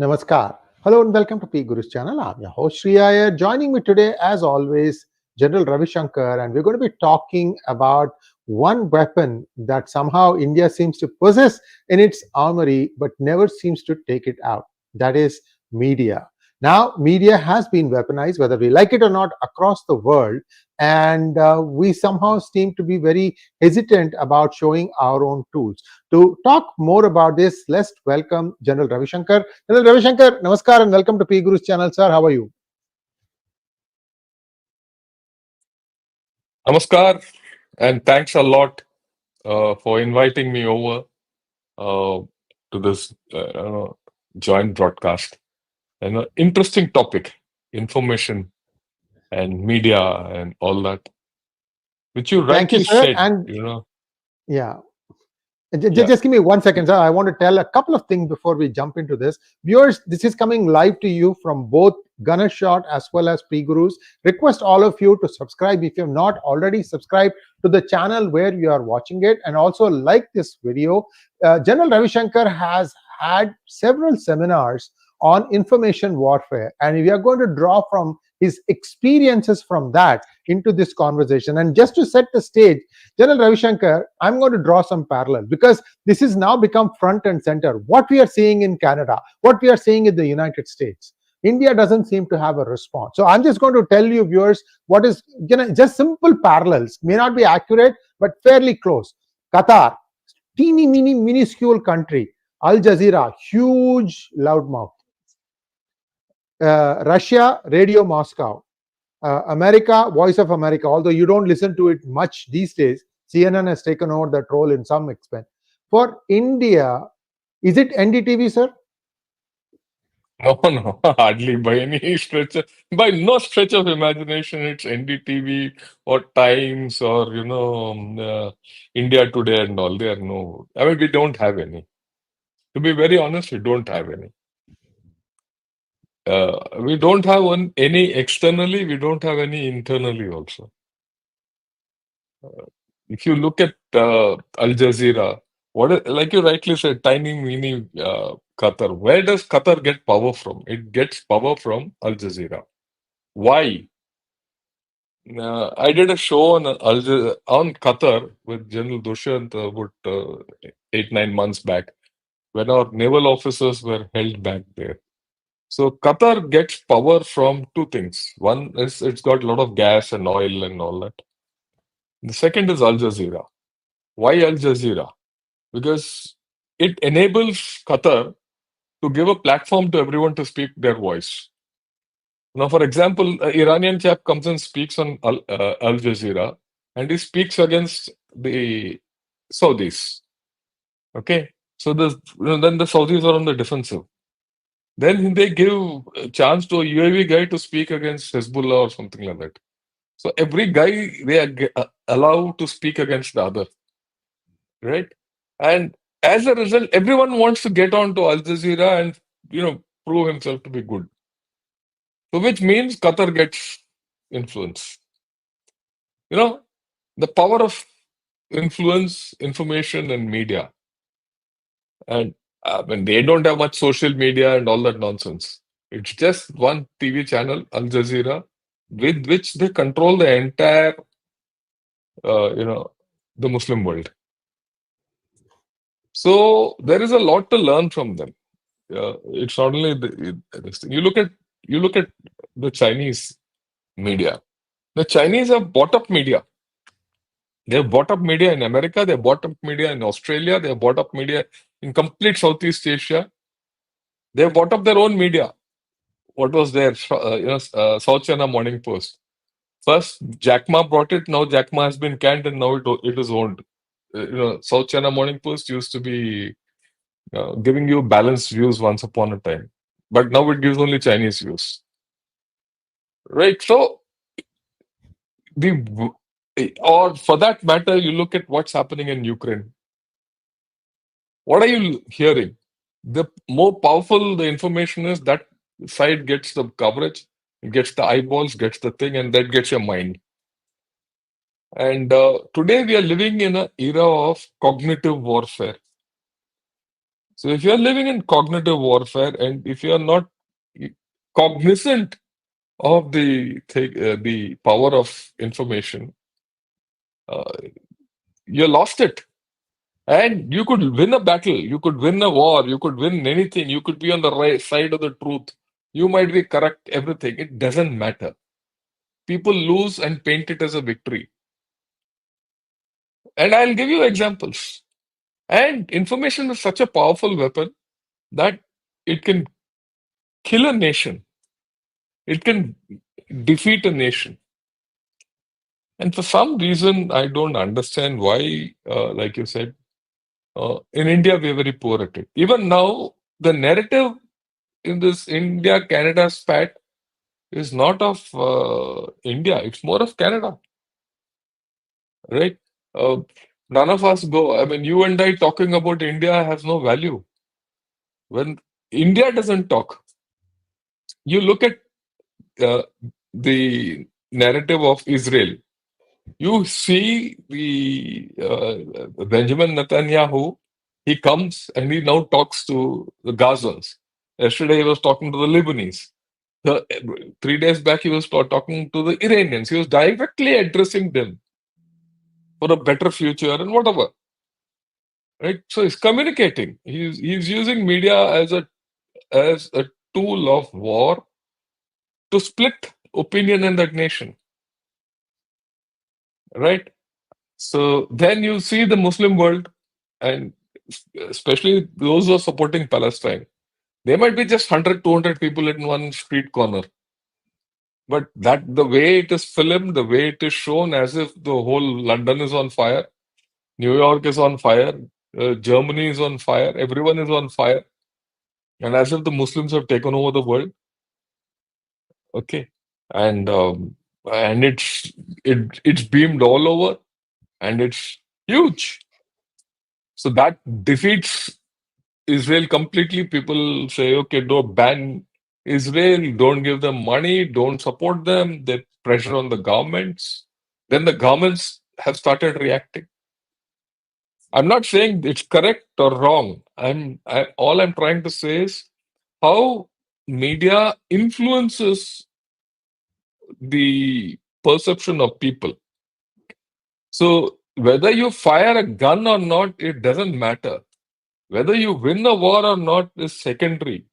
Namaskar. Hello and welcome to PGurus channel. I'm your host Sree Iyer. Joining me today, as always, General Ravi Shankar, and we're going to be talking about one weapon that somehow India seems to possess in its armory but never seems to take it out. That is media. Now, media has been weaponized, whether we like it or not, across the world, and we somehow seem to be very hesitant about showing our own tools. To talk more about this, let's welcome General Ravi Shankar. General Ravi Shankar, namaskar and welcome to PGurus channel, sir. How are you? Namaskar, and thanks a lot for inviting me over to this joint broadcast. An interesting topic, information and media and all that, which you Thank you, rightly sir. said. And yeah, just give me 1 second, sir. I want to tell a couple of things before we jump into this. Viewers, this is coming live to you from both Gunnershot as well as PGurus. Request all of you to subscribe if you have not already subscribed to the channel where you are watching it, and also like this video. General Ravi Shankar has had several seminars on information warfare, and we are going to draw from his experiences from that into this conversation. And just to set the stage, General Ravi Shankar, I'm going to draw some parallels because this has now become front and center. What we are seeing in Canada, what we are seeing in the United States, India doesn't seem to have a response. So I'm just going to tell you, viewers, what is just simple parallels, may not be accurate, but fairly close. Qatar, teeny, minuscule country. Al Jazeera, huge loudmouth. Russia, Radio Moscow. America, Voice of America, although you don't listen to it much these days, CNN has taken over that role in some extent. For India, is it NDTV, sir? No, hardly by any stretch, by no stretch of imagination, it's NDTV or Times or, India Today and all. There are no, I mean, we don't have any. To be very honest, we don't have any. We don't have any externally, we don't have any internally also. If you look at Al Jazeera, like you rightly said, tiny mini Qatar. Where does Qatar get power from? It gets power from Al Jazeera. Why? I did a show on Qatar with General Dushyant about 8-9 months back, when our naval officers were held back there. So Qatar gets power from two things. One is it's got a lot of gas and oil and all that. The second is Al Jazeera. Why Al Jazeera? Because it enables Qatar to give a platform to everyone to speak their voice. Now, for example, an Iranian chap comes and speaks on Al Jazeera, and he speaks against the Saudis. Okay, so then the Saudis are on the defensive. Then they give a chance to a UAV guy to speak against Hezbollah or something like that. So every guy they are allowed to speak against the other, right? And as a result, everyone wants to get on to Al Jazeera and prove himself to be good. So which means Qatar gets influence. The power of influence, information, and media. And when they don't have much social media and all that nonsense. It's just one TV channel, Al Jazeera, with which they control the entire, the Muslim world. So there is a lot to learn from them. It's not only this thing. You look at the Chinese media. The Chinese have bought up media. They have bought up media in America. They have bought up media in Australia. They have bought up media in complete Southeast Asia. They have bought up their own media. What was there? South China Morning Post. First, Jack Ma brought it. Now Jack Ma has been canned, and now it is owned. South China Morning Post used to be giving you balanced views once upon a time, but now it gives only Chinese views. Right. So or for that matter, you look at what's happening in Ukraine. What are you hearing? The more powerful the information is, that side gets the coverage, gets the eyeballs, gets the thing, and that gets your mind. And today we are living in an era of cognitive warfare. So if you are living in cognitive warfare, and if you are not cognizant of the power of information, you lost it. And you could win a battle, you could win a war, you could win anything, you could be on the right side of the truth, you might be correct, everything. It doesn't matter. People lose and paint it as a victory. And I'll give you examples. And information is such a powerful weapon that it can kill a nation, it can defeat a nation. And for some reason, I don't understand why, like you said, in India, we're very poor at it. Even now, the narrative in this India-Canada spat is not of India, it's more of Canada, right? None of us go. I mean, you and I talking about India has no value. When India doesn't talk, you look at the narrative of Israel. You see the Benjamin Netanyahu, he comes and he now talks to the Gazans. Yesterday he was talking to the Lebanese. 3 days back he was talking to the Iranians. He was directly addressing them for a better future and whatever. Right? So he's communicating. He's using media as a tool of war to split opinion in that nation. Right? So then you see the Muslim world, and especially those who are supporting Palestine. They might be just 100, 200 people in one street corner. But that the way it is filmed, the way it is shown, as if the whole London is on fire, New York is on fire, Germany is on fire, everyone is on fire, and as if the Muslims have taken over the world. Okay, and it's beamed all over, and it's huge. So that defeats Israel completely. People say, okay, don't ban Israel, don't give them money, don't support them. They pressure on the governments. Then the governments have started reacting. I'm not saying it's correct or wrong. All I'm trying to say is how media influences the perception of people. So whether you fire a gun or not, it doesn't matter. Whether you win a war or not is secondary.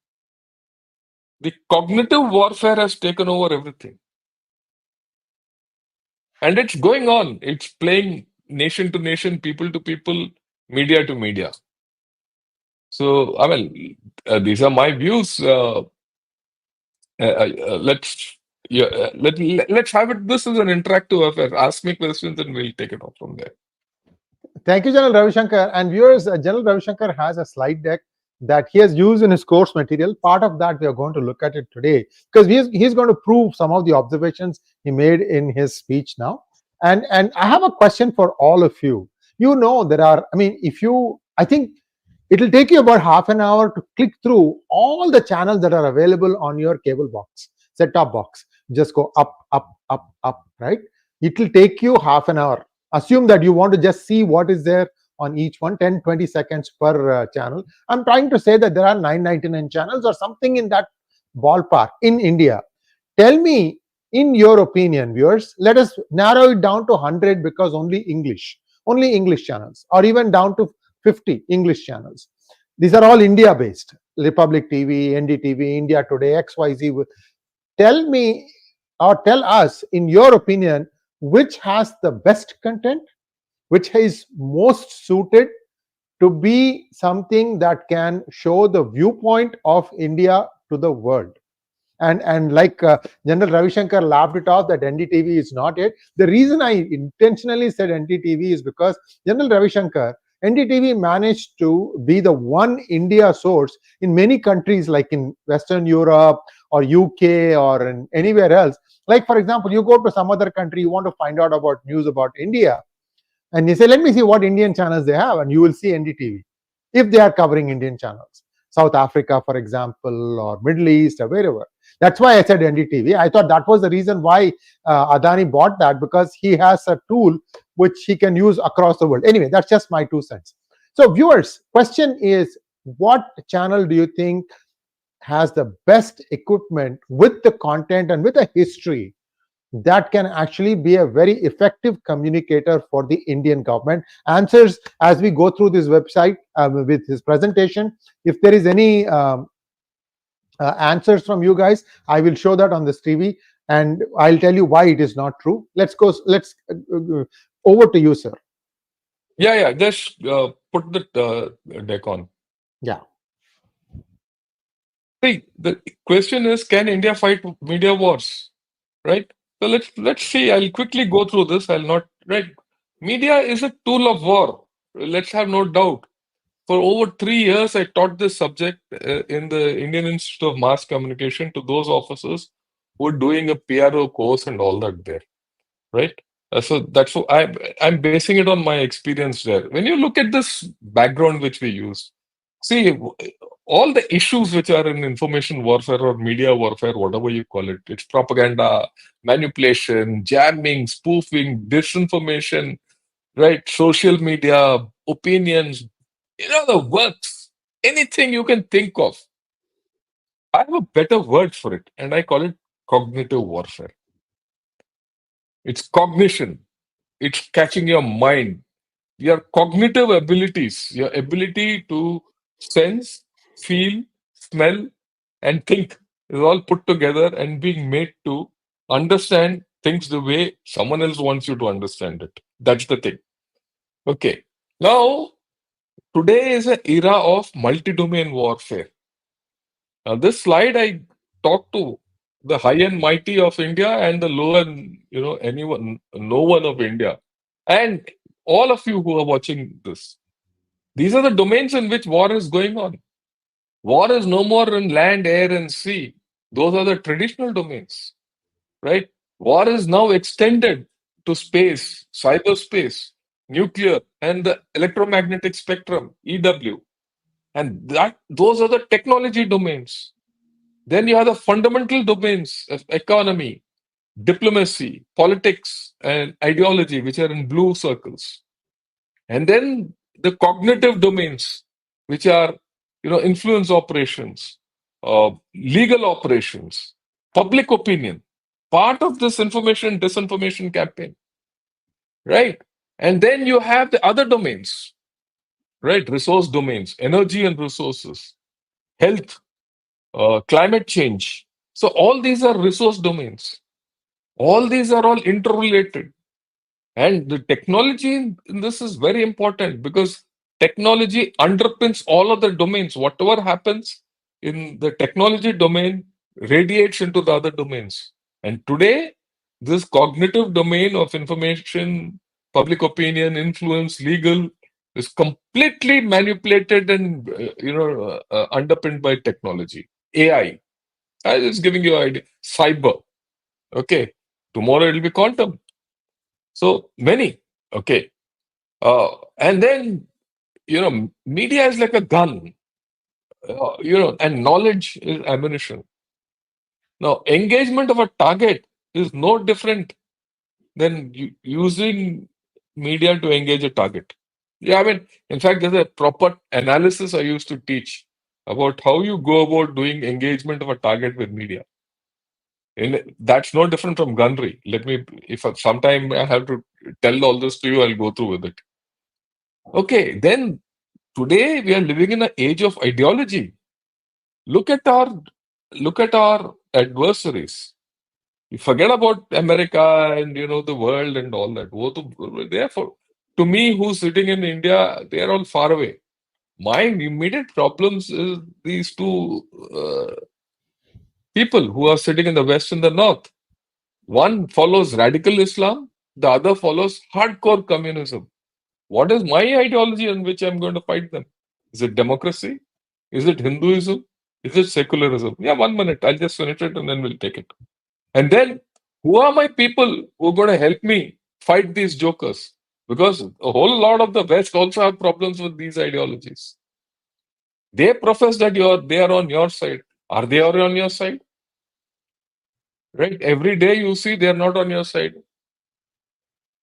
The cognitive warfare has taken over everything. And it's going on. It's playing nation to nation, people to people, media to media. So, I mean, these are my views. Let's have it. This is an interactive affair. Ask me questions and we'll take it off from there. Thank you, General Ravi Shankar. And viewers, General Ravi Shankar has a slide deck that he has used in his course material. Part of that we are going to look at it today, because he's going to prove some of the observations he made in his speech now. And I have a question for all of you. You know, there are, I mean, I think it'll take you about half an hour to click through all the channels that are available on your cable box, set-top box. Just go up, up, up, up, right? It'll take you half an hour. Assume that you want to just see what is there on each one, 10, 20 seconds per channel. I'm trying to say that there are 999 channels or something in that ballpark in India. Tell me, in your opinion, viewers, let us narrow it down to 100 because only English channels, or even down to 50 English channels. These are all India-based. Republic TV, NDTV, India Today, XYZ. Tell me, or tell us, in your opinion, which has the best content, which is most suited to be something that can show the viewpoint of India to the world. And like General Ravi Shankar laughed it off that NDTV is not it. The reason I intentionally said NDTV is because General Ravi Shankar, NDTV managed to be the one India source in many countries, like in Western Europe or UK or in anywhere else. Like, for example, you go to some other country, you want to find out about news about India, and you say, let me see what Indian channels they have, and you will see NDTV if they are covering Indian channels. South Africa, for example, or Middle East, or wherever. That's why I said NDTV. I thought that was the reason why Adani bought that, because he has a tool which he can use across the world. Anyway, that's just my 2 cents. So viewers, question is, what channel do you think has the best equipment with the content and with a history that can actually be a very effective communicator for the Indian government? Answers as we go through this website with his presentation. If there is any answers from you guys, I will show that on this TV, and I'll tell you why it is not true. Let's go. Let's over to you, sir. Yeah. Just put the deck on. Yeah. See, the question is, can India fight media wars? Right? So let's see. I'll quickly go through this. I'll not. Right? Media is a tool of war. Let's have no doubt. For over 3 years, I taught this subject in the Indian Institute of Mass Communication to those officers who are doing a PRO course and all that there. Right? So that's what I'm basing it on my experience there. When you look at this background which we use, see, all the issues which are in information warfare or media warfare, whatever you call it, it's propaganda, manipulation, jamming, spoofing, disinformation, right? Social media, opinions, the works, anything you can think of. I have a better word for it, and I call it cognitive warfare. It's cognition. It's catching your mind. Your cognitive abilities, your ability to sense, feel, smell, and think is all put together and being made to understand things the way someone else wants you to understand it. That's the thing. Okay. Now, today is an era of multi-domain warfare. Now, this slide I talk to the high and mighty of India and the low and anyone, no one of India, and all of you who are watching this. These are the domains in which war is going on. War is no more in land, air, and sea. Those are the traditional domains, right? War is now extended to space, cyberspace, nuclear, and the electromagnetic spectrum, EW. And those are the technology domains. Then you have the fundamental domains of economy, diplomacy, politics, and ideology, which are in blue circles. And then the cognitive domains, which are influence operations, legal operations, public opinion, part of this information disinformation campaign, right? And then you have the other domains, right? Resource domains, energy and resources, health, climate change. So all these are resource domains. All these are all interrelated. And the technology in this is very important because technology underpins all other domains. Whatever happens in the technology domain radiates into the other domains. And today, this cognitive domain of information, public opinion, influence, legal is completely manipulated and underpinned by technology. AI. I was giving you an idea. Cyber. Okay. Tomorrow it will be quantum. So many. Okay. And then, media is like a gun, and knowledge is ammunition. Now, engagement of a target is no different than using media to engage a target. Yeah, I mean, in fact, there's a proper analysis I used to teach about how you go about doing engagement of a target with media. And that's no different from gunnery. If sometime I have to tell all this to you, I'll go through with it. Okay, then today we are living in an age of ideology. Look at our adversaries. You forget about America and the world and all that. Therefore, to me, who's sitting in India, they are all far away. My immediate problems is these two people who are sitting in the West and the North. One follows radical Islam, the other follows hardcore communism. What is my ideology on which I'm going to fight them? Is it democracy? Is it Hinduism? Is it secularism? Yeah, 1 minute. I'll just finish it and then we'll take it. And then, who are my people who are going to help me fight these jokers? Because a whole lot of the West also have problems with these ideologies. They profess that they are on your side. Are they on your side? Right? Every day you see they are not on your side.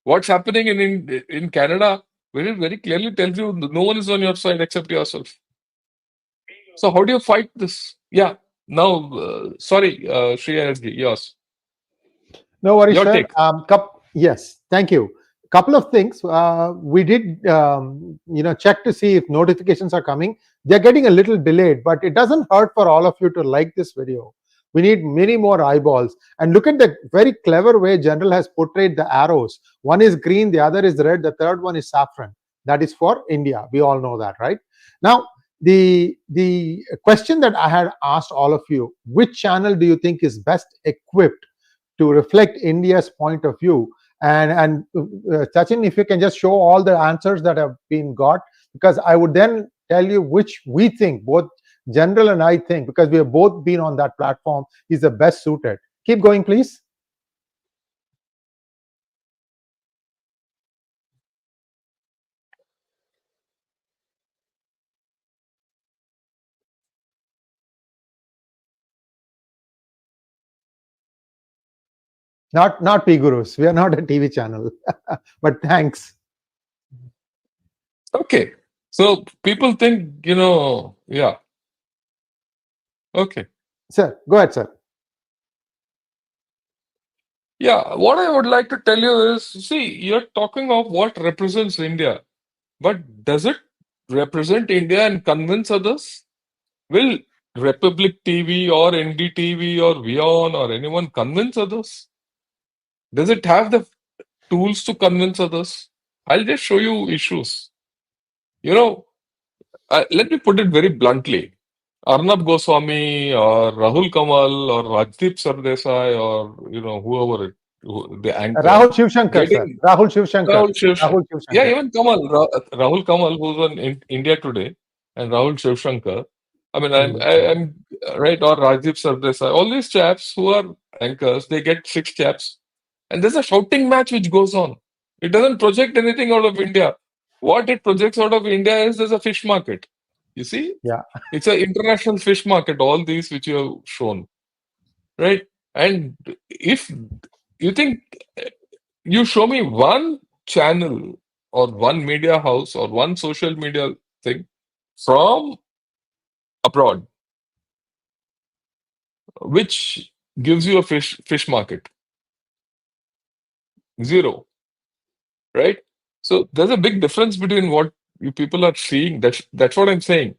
What's happening in Canada very, very clearly tells you no one is on your side except yourself. So how do you fight this? Yeah. Now, sorry, Sree Iyer, yours. No worries, Your sir. take. Yes, thank you. Couple of things. We did, check to see if notifications are coming. They're getting a little delayed, but it doesn't hurt for all of you to like this video. We need many more eyeballs. And look at the very clever way General has portrayed the arrows. One is green, the other is red, the third one is saffron. That is for India. We all know that, right? Now, the question that I had asked all of you, which channel do you think is best equipped to reflect India's point of view? And Sachin, if you can just show all the answers that have been got, because I would then tell you which we think, both General and I think, because we have both been on that platform, is the best suited. Keep going, please. Not PGurus. We are not a TV channel, but thanks. Okay. So people think, yeah. Okay. Sir, go ahead, sir. Yeah, what I would like to tell you is, see, you're talking of what represents India, but does it represent India and convince others? Will Republic TV or NDTV or WION or anyone convince others? Does it have the tools to convince others? I'll just show you issues. Let me put it very bluntly. Arnab Goswami or Rahul Kamal or Rajdeep Sardesai or whoever the anchor. Rahul Shivshankar, sir. Rahul Shivshankar. Yeah, even Kamal, Rahul Kamal, who's on India Today, and Rahul Shivshankar. I mean, I'm right, or Rajdeep Sardesai. All these chaps who are anchors, they get 6 chaps, and there's a shouting match which goes on. It doesn't project anything out of India. What it projects out of India is there's a fish market. You see? Yeah. It's an international fish market, all these which you have shown. Right? And if you think, you show me one channel or one media house or one social media thing from abroad which gives you a fish market. Zero. Right? So there's a big difference between what you people are seeing. That's what I'm saying.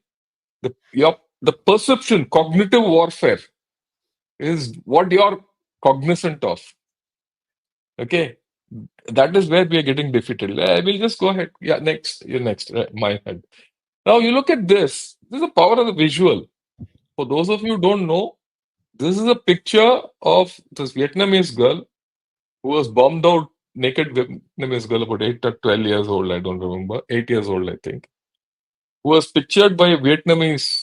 The perception, cognitive warfare is what you're cognizant of. Okay. That is where we are getting defeated. I will just go ahead. Yeah, next. You're next. Right, my head. Now you look at this. This is the power of the visual. For those of you who don't know, this is a picture of this Vietnamese girl who was bombed out, naked Vietnamese girl, about 8 or 12 years old, I don't remember, 8 years old, I think, who was pictured by a Vietnamese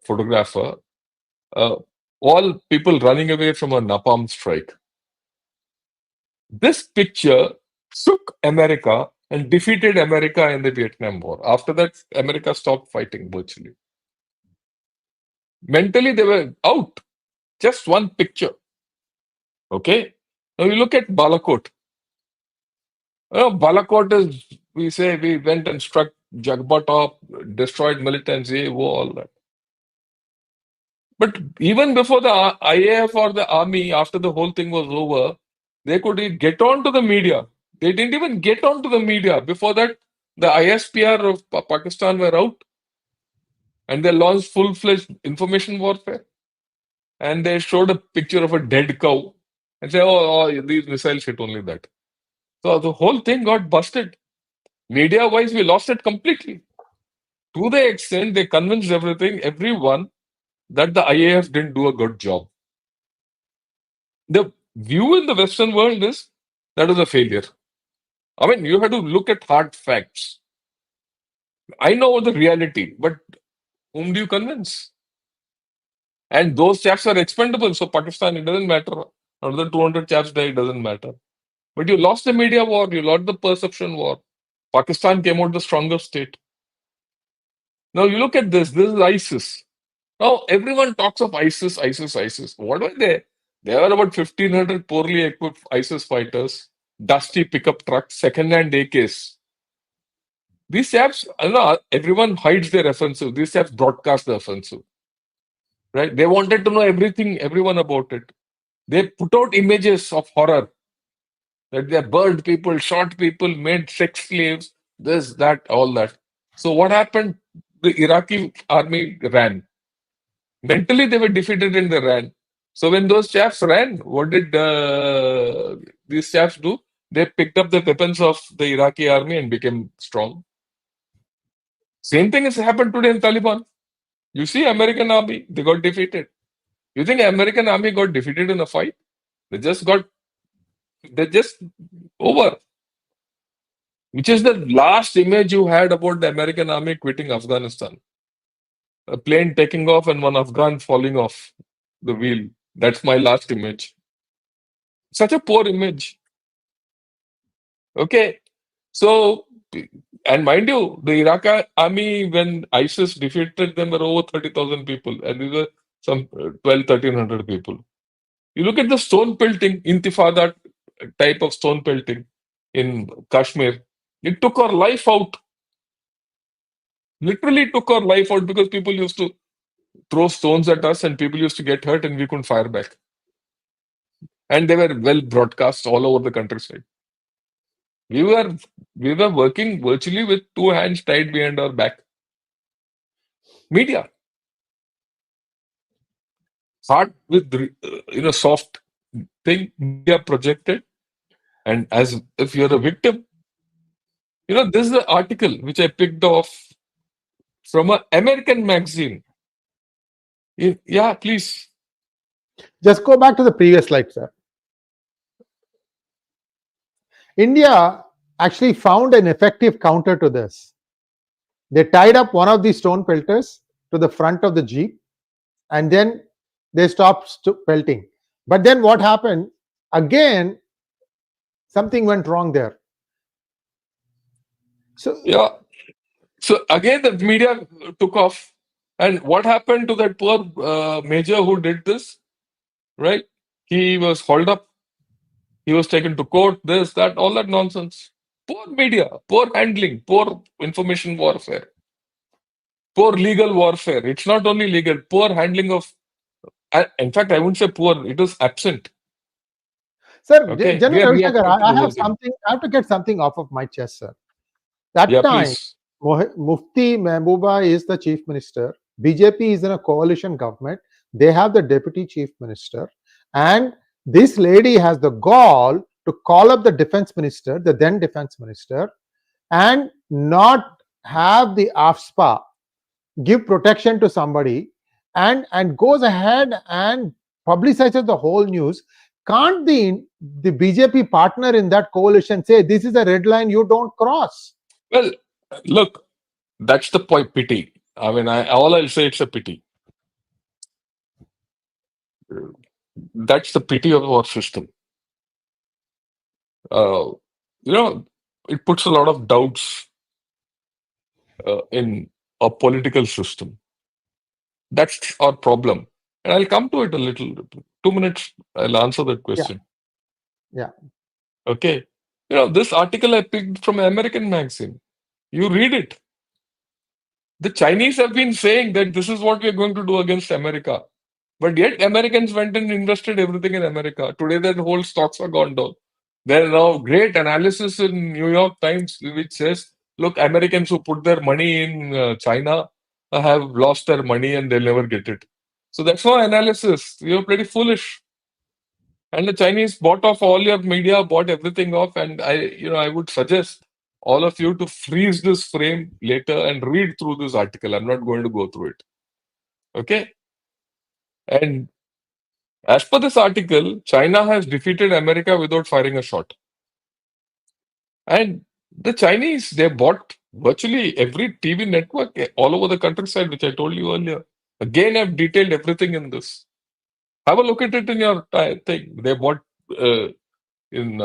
photographer, all people running away from a napalm strike. This picture shook America and defeated America in the Vietnam War. After that, America stopped fighting virtually. Mentally, they were out. Just one picture. Okay? Now you look at Balakot. Balakot is, we say, we went and struck Jagbata, destroyed militancy, all that. But even before the IAF or the army, after the whole thing was over, they could get on to the media. They didn't even get onto the media. Before that, the ISPR of Pakistan were out and they launched full-fledged information warfare. And they showed a picture of a dead cow and say, oh, these missiles hit only that. So the whole thing got busted. Media-wise, we lost it completely. To the extent they convinced everyone that the IAF didn't do a good job. The view in the Western world is that was a failure. I mean, you have to look at hard facts. I know the reality, but whom do you convince? And those chaps are expendable. So Pakistan, it doesn't matter. Another 200 chaps die, it doesn't matter. But you lost the media war, you lost the perception war. Pakistan came out the stronger state. Now you look at this is ISIS. Now everyone talks of ISIS. What were they? There were about 1,500 poorly equipped ISIS fighters, dusty pickup trucks, second-hand AKs. These chaps, everyone hides their offensive. These chaps broadcast the offensive. Right? They wanted to know everyone about it. They put out images of horror. That they burned people, shot people, made sex slaves, this, that, all that. So what happened? The Iraqi army ran. Mentally, they were defeated and they ran. So when those chaps ran, what did these chaps do? They picked up the weapons of the Iraqi army and became strong. Same thing has happened today in Taliban. You see, American army, they got defeated. You think American army got defeated in a fight? They're just over. Which is the last image you had about the American army quitting Afghanistan? A plane taking off and one Afghan falling off the wheel. That's my last image. Such a poor image. Okay. So, and mind you, the Iraqi army, when ISIS defeated them, were over 30,000 people. And these were some 1,300 people. You look at the stone pelting, Intifada type of stone pelting in Kashmir. It took our life out. Literally took our life out because people used to throw stones at us and people used to get hurt and we couldn't fire back. And they were well broadcast all over the countryside. We were working virtually with two hands tied behind our back. Media. Hard with soft thing, media projected. And as if you're a victim, this is the article which I picked off from an American magazine. Yeah, please. Just go back to the previous slide, sir. India actually found an effective counter to this. They tied up one of these stone pelters to the front of the Jeep and then they stopped pelting. But then what happened? Again, something went wrong there. So yeah. So again, the media took off. And what happened to that poor major who did this? Right? He was hauled up. He was taken to court, this, that, all that nonsense. Poor media, poor handling, poor information warfare, poor legal warfare. It's not only legal, poor handling of. In fact, I wouldn't say poor, it was absent. Sir, okay. General Shankar, I have something. I have to get something off of my chest, sir. That time, Mufti Mehbooba is the chief minister. BJP is in a coalition government. They have the deputy chief minister. And this lady has the gall to call up the defense minister, the then defense minister, and not have the AFSPA give protection to somebody and goes ahead and publicizes the whole news. Can't the BJP partner in that coalition say, this is a red line you don't cross? Well, look, that's the pity. I mean, all I'll say, it's a pity. That's the pity of our system. It puts a lot of doubts in a political system. That's our problem. And I'll come to it a little. 2 minutes, I'll answer that question. Yeah. Okay. This article I picked from an American magazine. You read it. The Chinese have been saying that this is what we're going to do against America. But yet Americans went and invested everything in America. Today, their whole stocks are gone down. There are now great analysis in New York Times which says, look, Americans who put their money in China have lost their money and they'll never get it. So that's no analysis. You're pretty foolish. And the Chinese bought off all your media, bought everything off. And I would suggest all of you to freeze this frame later and read through this article. I'm not going to go through it. Okay? And as per this article, China has defeated America without firing a shot. And the Chinese, they bought virtually every TV network all over the countryside, which I told you earlier. Again, I've detailed everything in this. Have a look at it in your thing. They bought in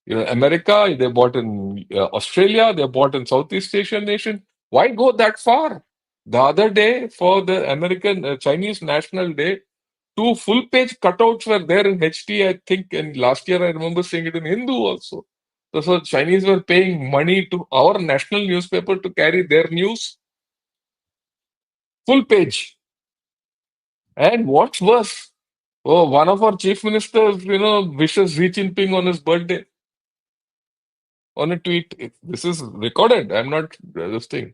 America, they bought in Australia, they bought in Southeast Asian nation. Why go that far? The other day, for the Chinese National Day, 2 full-page cutouts were there in HT, I think, and last year I remember seeing it in Hindu also. So Chinese were paying money to our national newspaper to carry their news, full page. And what's worse, one of our chief ministers, wishes Xi Jinping on his birthday on a tweet. This is recorded. I'm not this thing.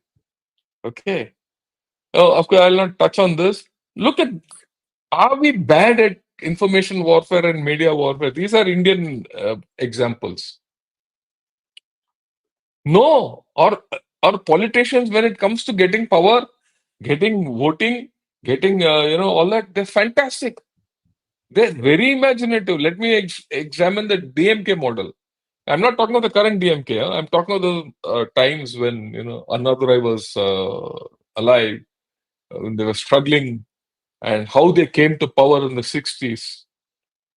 Okay. Oh, of course, I'll not touch on this. Look at, are we bad at information warfare and media warfare? These are Indian examples. No, or politicians, when it comes to getting power, getting voting, getting all that, they're fantastic. They're very imaginative. Let me examine the DMK model. I'm not talking about the current DMK. I'm talking about the times when Annadurai was alive, when they were struggling, and how they came to power in the 60s.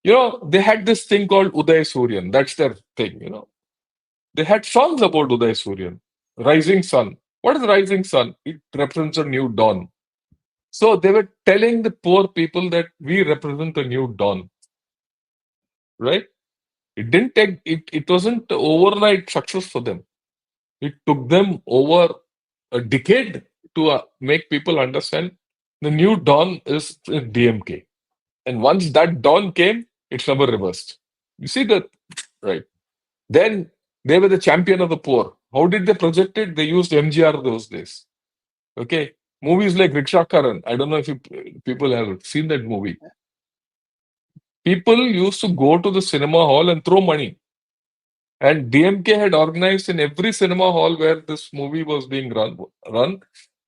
They had this thing called 𝗤𝙧𝙤𝘀𝘀. That's their thing. They had songs about 𝗤𝙧𝙤𝘀𝘀, rising sun. What is rising sun? It represents a new dawn. So they were telling the poor people that we represent a new dawn, right? It didn't take it wasn't overnight success for them. It took them over a decade to make people understand the new dawn is DMK. And once that dawn came, it's never reversed. You see that, right? Then they were the champion of the poor. How did they project it? They used MGR those days. Okay. Movies like Rickshaw Karan. I don't know if people have seen that movie. People used to go to the cinema hall and throw money. And DMK had organized in every cinema hall where this movie was being run.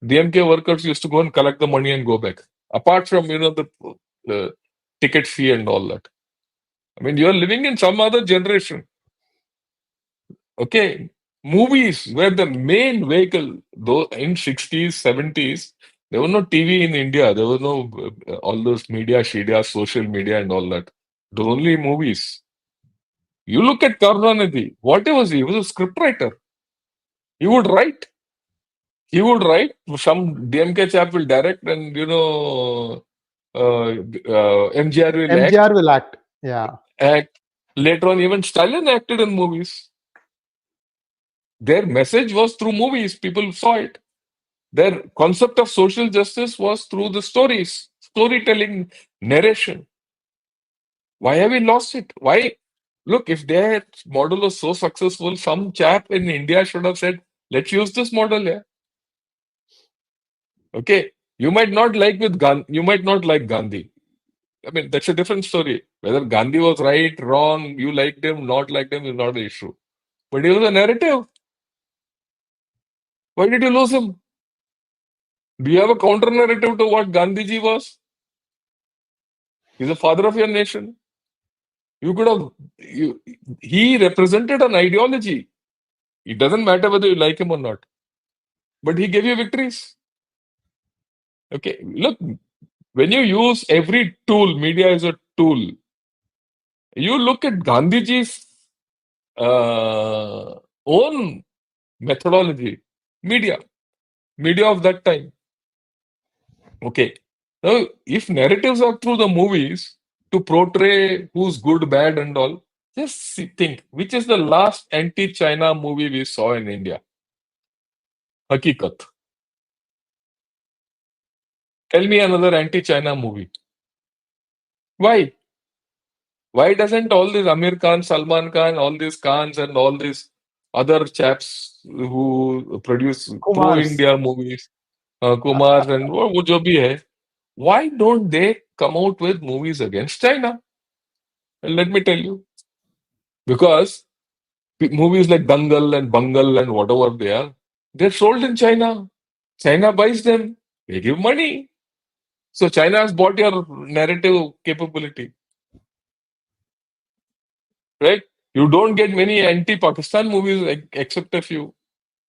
DMK workers used to go and collect the money and go back. Apart from, the ticket fee and all that. I mean, you are living in some other generation. Okay. Movies were the main vehicle, though in 60s, 70s, there was no TV in India. There was no all those media, social media and all that. There was only movies. You look at Karunanidhi. What was he? He was a scriptwriter. He would write. Some DMK chap will direct and, MGR will act. MGR will act. Yeah. Act. Later on, even Stalin acted in movies. Their message was through movies. People saw it. Their concept of social justice was through the stories, storytelling, narration. Why have we lost it? Why? Look, if their model was so successful, some chap in India should have said, let's use this model here. Okay. You might not like Gandhi. I mean, that's a different story. Whether Gandhi was right, wrong, you liked him, not liked him is not an issue. But he was a narrative. Why did you lose him? Do you have a counter narrative to what Gandhiji was? He's the father of your nation. You could have. He represented an ideology. It doesn't matter whether you like him or not. But he gave you victories. Okay. Look, when you use every tool, media is a tool. You look at Gandhiji's own methodology, media of that time. Okay. Now, if narratives are through the movies to portray who's good, bad, and all, just think which is the last anti-China movie we saw in India? Hakikat. Tell me another anti-China movie. Why? Why doesn't all these Amir Khan, Salman Khan, all these Khans and all these other chaps who produce pro-India movies, Kumar and what jo bhi hai, why don't they come out with movies against China? And let me tell you. Because movies like Dangal and Bungal and whatever they are, they're sold in China. China buys them. They give money. So China has bought your narrative capability. Right? You don't get many anti-Pakistan movies except a few.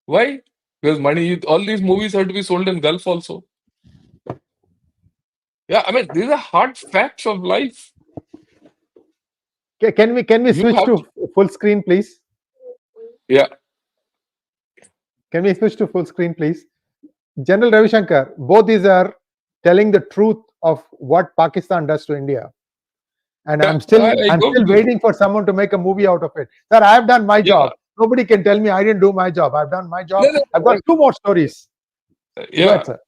Why? Because money, all these movies have to be sold in Gulf also. Yeah, I mean, these are hard facts of life. Can we switch to full screen, please? Yeah. Can we switch to full screen, please? General Ravi Shankar, both these are telling the truth of what Pakistan does to India. and Yeah, I'm still I I'm go still with you. waiting for someone to make a movie out of it. Sir, I have done my Yeah, job. Nobody can tell me I didn't do my job. I've done my job. no, no, I've got two more stories. Go ahead, yeah, sir.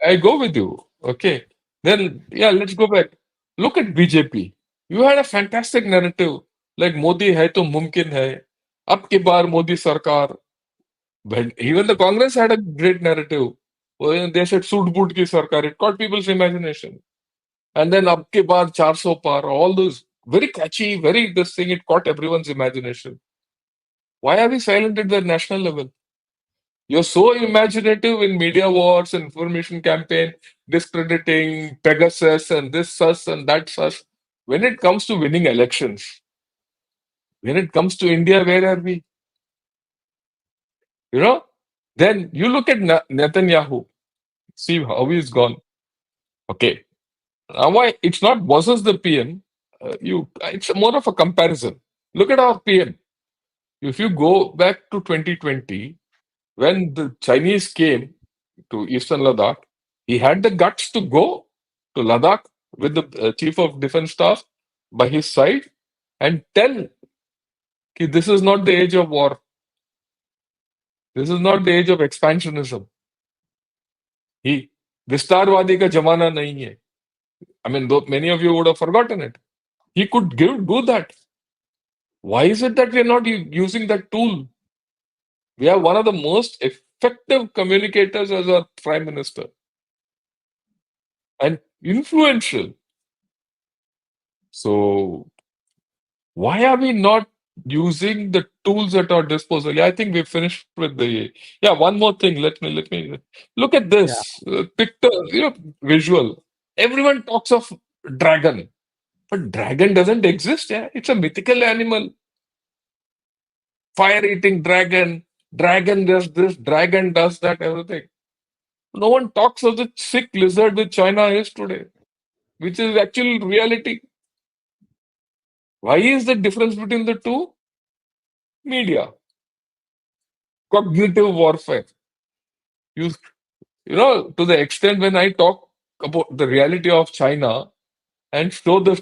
I go with you. Okay, then yeah, let's go back. Look at BJP. You had a fantastic narrative like Modi hai to mumkin hai. Ab ki baar Modi sarkar. But even the Congress had a great narrative. Well, they said Soot Boot ki sarkar. It caught people's imagination. And then ab ki baar 400 par. All those very catchy, very this thing. It caught everyone's imagination. Why are we silent at the national level? You're so imaginative in media wars and information campaign, discrediting Pegasus and this sus and that sus. When it comes to winning elections, when it comes to India, where are we? You know? Then you look at Netanyahu, see how he's gone. Okay. Now why it's not versus the PM, it's more of a comparison. Look at our PM. If you go back to 2020, when the Chinese came to Eastern Ladakh, he had the guts to go to Ladakh with the Chief of Defense Staff by his side and tell कि this is not the age of war. This is not the age of expansionism. He विस्तारवादी का जमाना नहीं है. I mean, though many of you would have forgotten it. He could do that. Why is it that we are not using that tool? We have one of the most effective communicators as our prime minister and influential. So why are we not using the tools at our disposal? Yeah, I think we've finished with the. Yeah, one more thing. Let me look at Yeah. this picture. Visual. Everyone talks of dragon, but dragon doesn't exist. Yeah, it's a mythical animal. Fire-eating dragon. Dragon does this. Dragon does that. Everything. No one talks of the sick lizard which China is today, which is actual reality. Why is the difference between the two? Media. Cognitive warfare. You, to the extent when I talk about the reality of China and show the,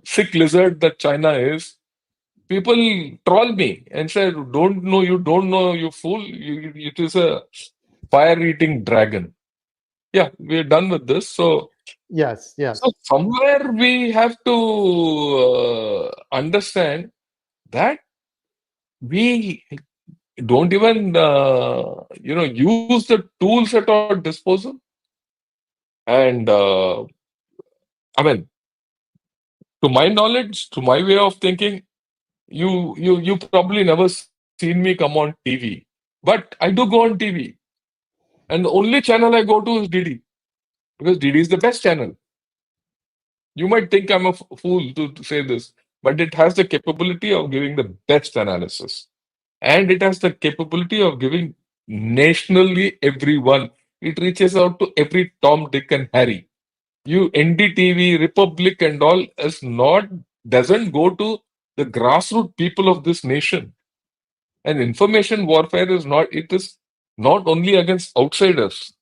sick lizard that China is, people troll me and say, you don't know, you fool. It is a fire-eating dragon. Yeah, we're done with this. So Yes. somewhere we have to understand that we don't even use the tools at our disposal. And I mean, to my knowledge, to my way of thinking, you probably never seen me come on TV, but I do go on TV, and the only channel I go to is DD because DD is the best channel. You might think I'm a fool to say this, but it has the capability of giving the best analysis. And it has the capability of giving nationally everyone. It reaches out to every Tom, Dick, and Harry. You NDTV, Republic, and all doesn't go to the grassroots people of this nation. And information warfare it is not only against outsiders.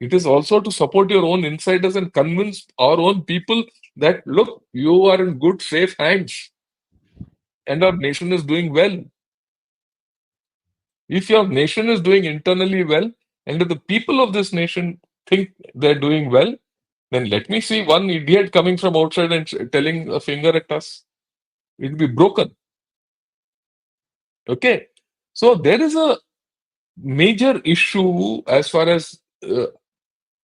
It is also to support your own insiders and convince our own people that look, you are in good, safe hands, and our nation is doing well. If your nation is doing internally well, and if the people of this nation think they're doing well, then let me see one idiot coming from outside and telling a finger at us. It'll be broken. Okay. So there is a major issue as far as,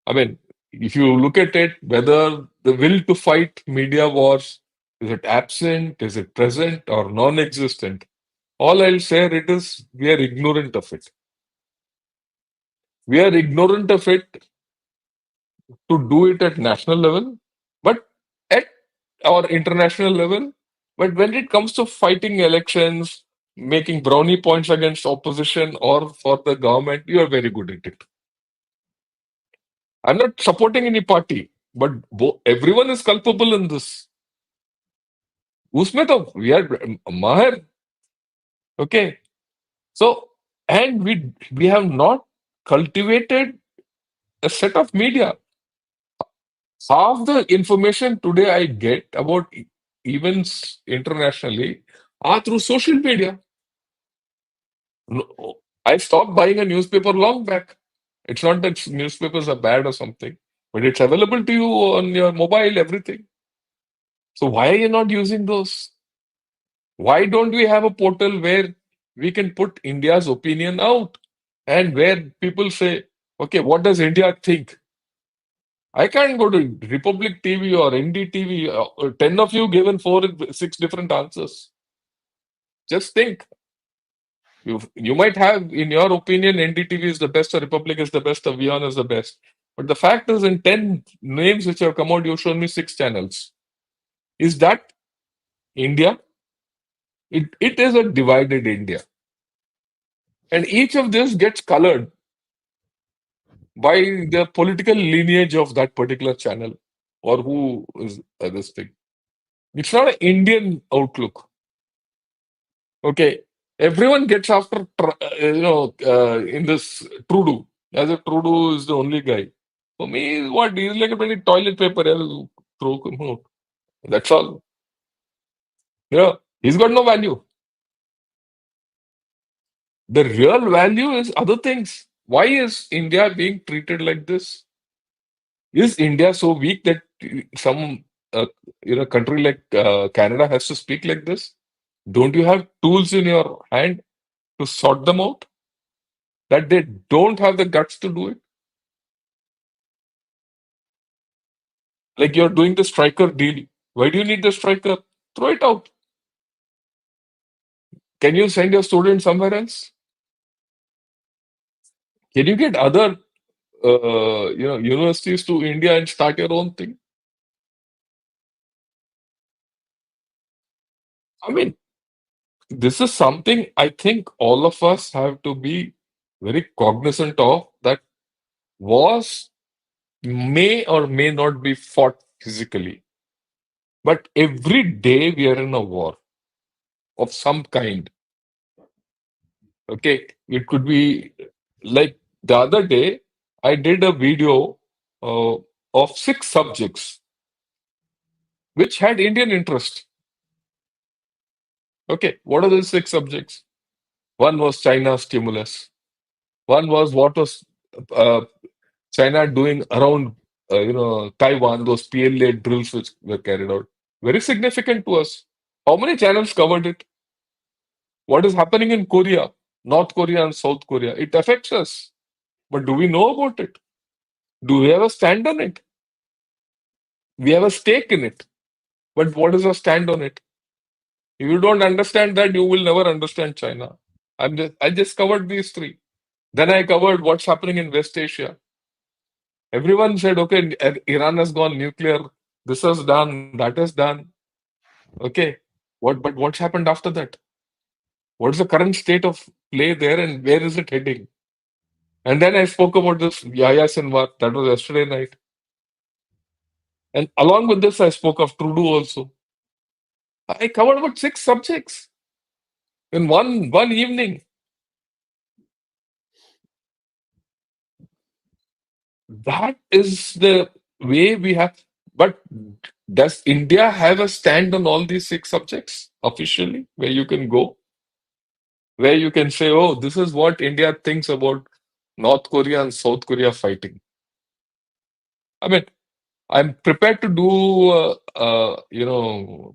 I mean, if you look at it, whether the will to fight media wars, is it absent, is it present, or non existent? All I'll say it is we are ignorant of it. We are ignorant of it to do it at national level, but at our international level. But when it comes to fighting elections, making brownie points against opposition or for the government, you are very good at it. I'm not supporting any party, but everyone is culpable in this. उसमें तो we are mahir. Okay, so and we have not cultivated a set of media. Half the information today I get about events internationally are through social media. I stopped buying a newspaper long back. It's not that newspapers are bad or something, but it's available to you on your mobile, everything. So why are you not using those? Why don't we have a portal where we can put India's opinion out and where people say, okay, what does India think? I can't go to Republic TV or NDTV. 10 of you given 6 different answers. Just think. You might have, in your opinion, NDTV is the best, or Republic is the best, or WION is the best. But the fact is, in 10 names which have come out, you've shown me 6 channels. Is that India? It is a divided India. And each of this gets colored by the political lineage of that particular channel or who is this thing. It's not an Indian outlook. Okay, everyone gets after in this Trudeau, as if Trudeau is the only guy. For me, what he's like a pretty toilet paper. I'll throw him out. That's all. He's got no value. The real value is other things. Why is India being treated like this? Is India so weak that some country like Canada has to speak like this? Don't you have tools in your hand to sort them out? That they don't have the guts to do it? Like you're doing the striker deal. Why do you need the striker? Throw it out. Can you send your student somewhere else? Can you get other universities to India and start your own thing? I mean, this is something I think all of us have to be very cognizant of, that wars may or may not be fought physically. But every day we are in a war of some kind. Okay, it could be like the other day, I did a video of 6 subjects which had Indian interest. Okay, what are the 6 subjects? One was China stimulus. One was what was uh, China doing around Taiwan, those PLA drills which were carried out. Very significant to us. How many channels covered it? What is happening in Korea, North Korea and South Korea? It affects us. But do we know about it? Do we have a stand on it? We have a stake in it. But what is our stand on it? If you don't understand that, you will never understand China. I just covered these 3. Then I covered what's happening in West Asia. Everyone said, okay, Iran has gone nuclear. This is done. That is done. Okay. But what's happened after that? What is the current state of play there and where is it heading? And then I spoke about this Yahya Sinwar. That was yesterday night. And along with this, I spoke of Trudeau also. I covered about 6 subjects in one evening. That is the way we have. But does India have a stand on all these 6 subjects officially, where you can go? Where you can say, oh, this is what India thinks about North Korea and South Korea fighting. I mean, I'm prepared to do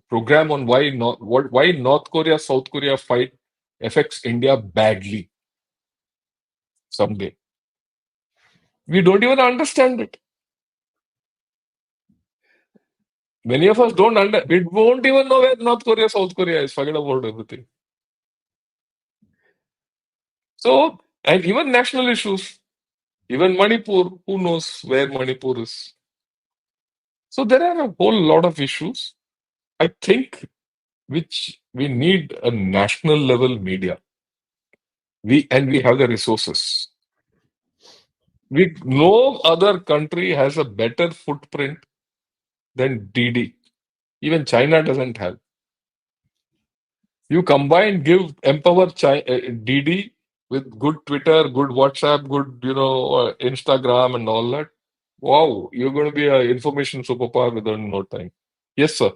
program on why North Korea, South Korea fight affects India badly someday. We don't even understand it. Many of us we won't even know where North Korea, South Korea is. Forget about everything. So, and even national issues, even Manipur, who knows where Manipur is? So there are a whole lot of issues, I think, which we need a national level media. We have the resources. No other country has a better footprint than DD. Even China doesn't have. You combine, empower DD with good Twitter, good WhatsApp, good Instagram and all that. Wow, you're going to be an information superpower within no time. Yes, sir.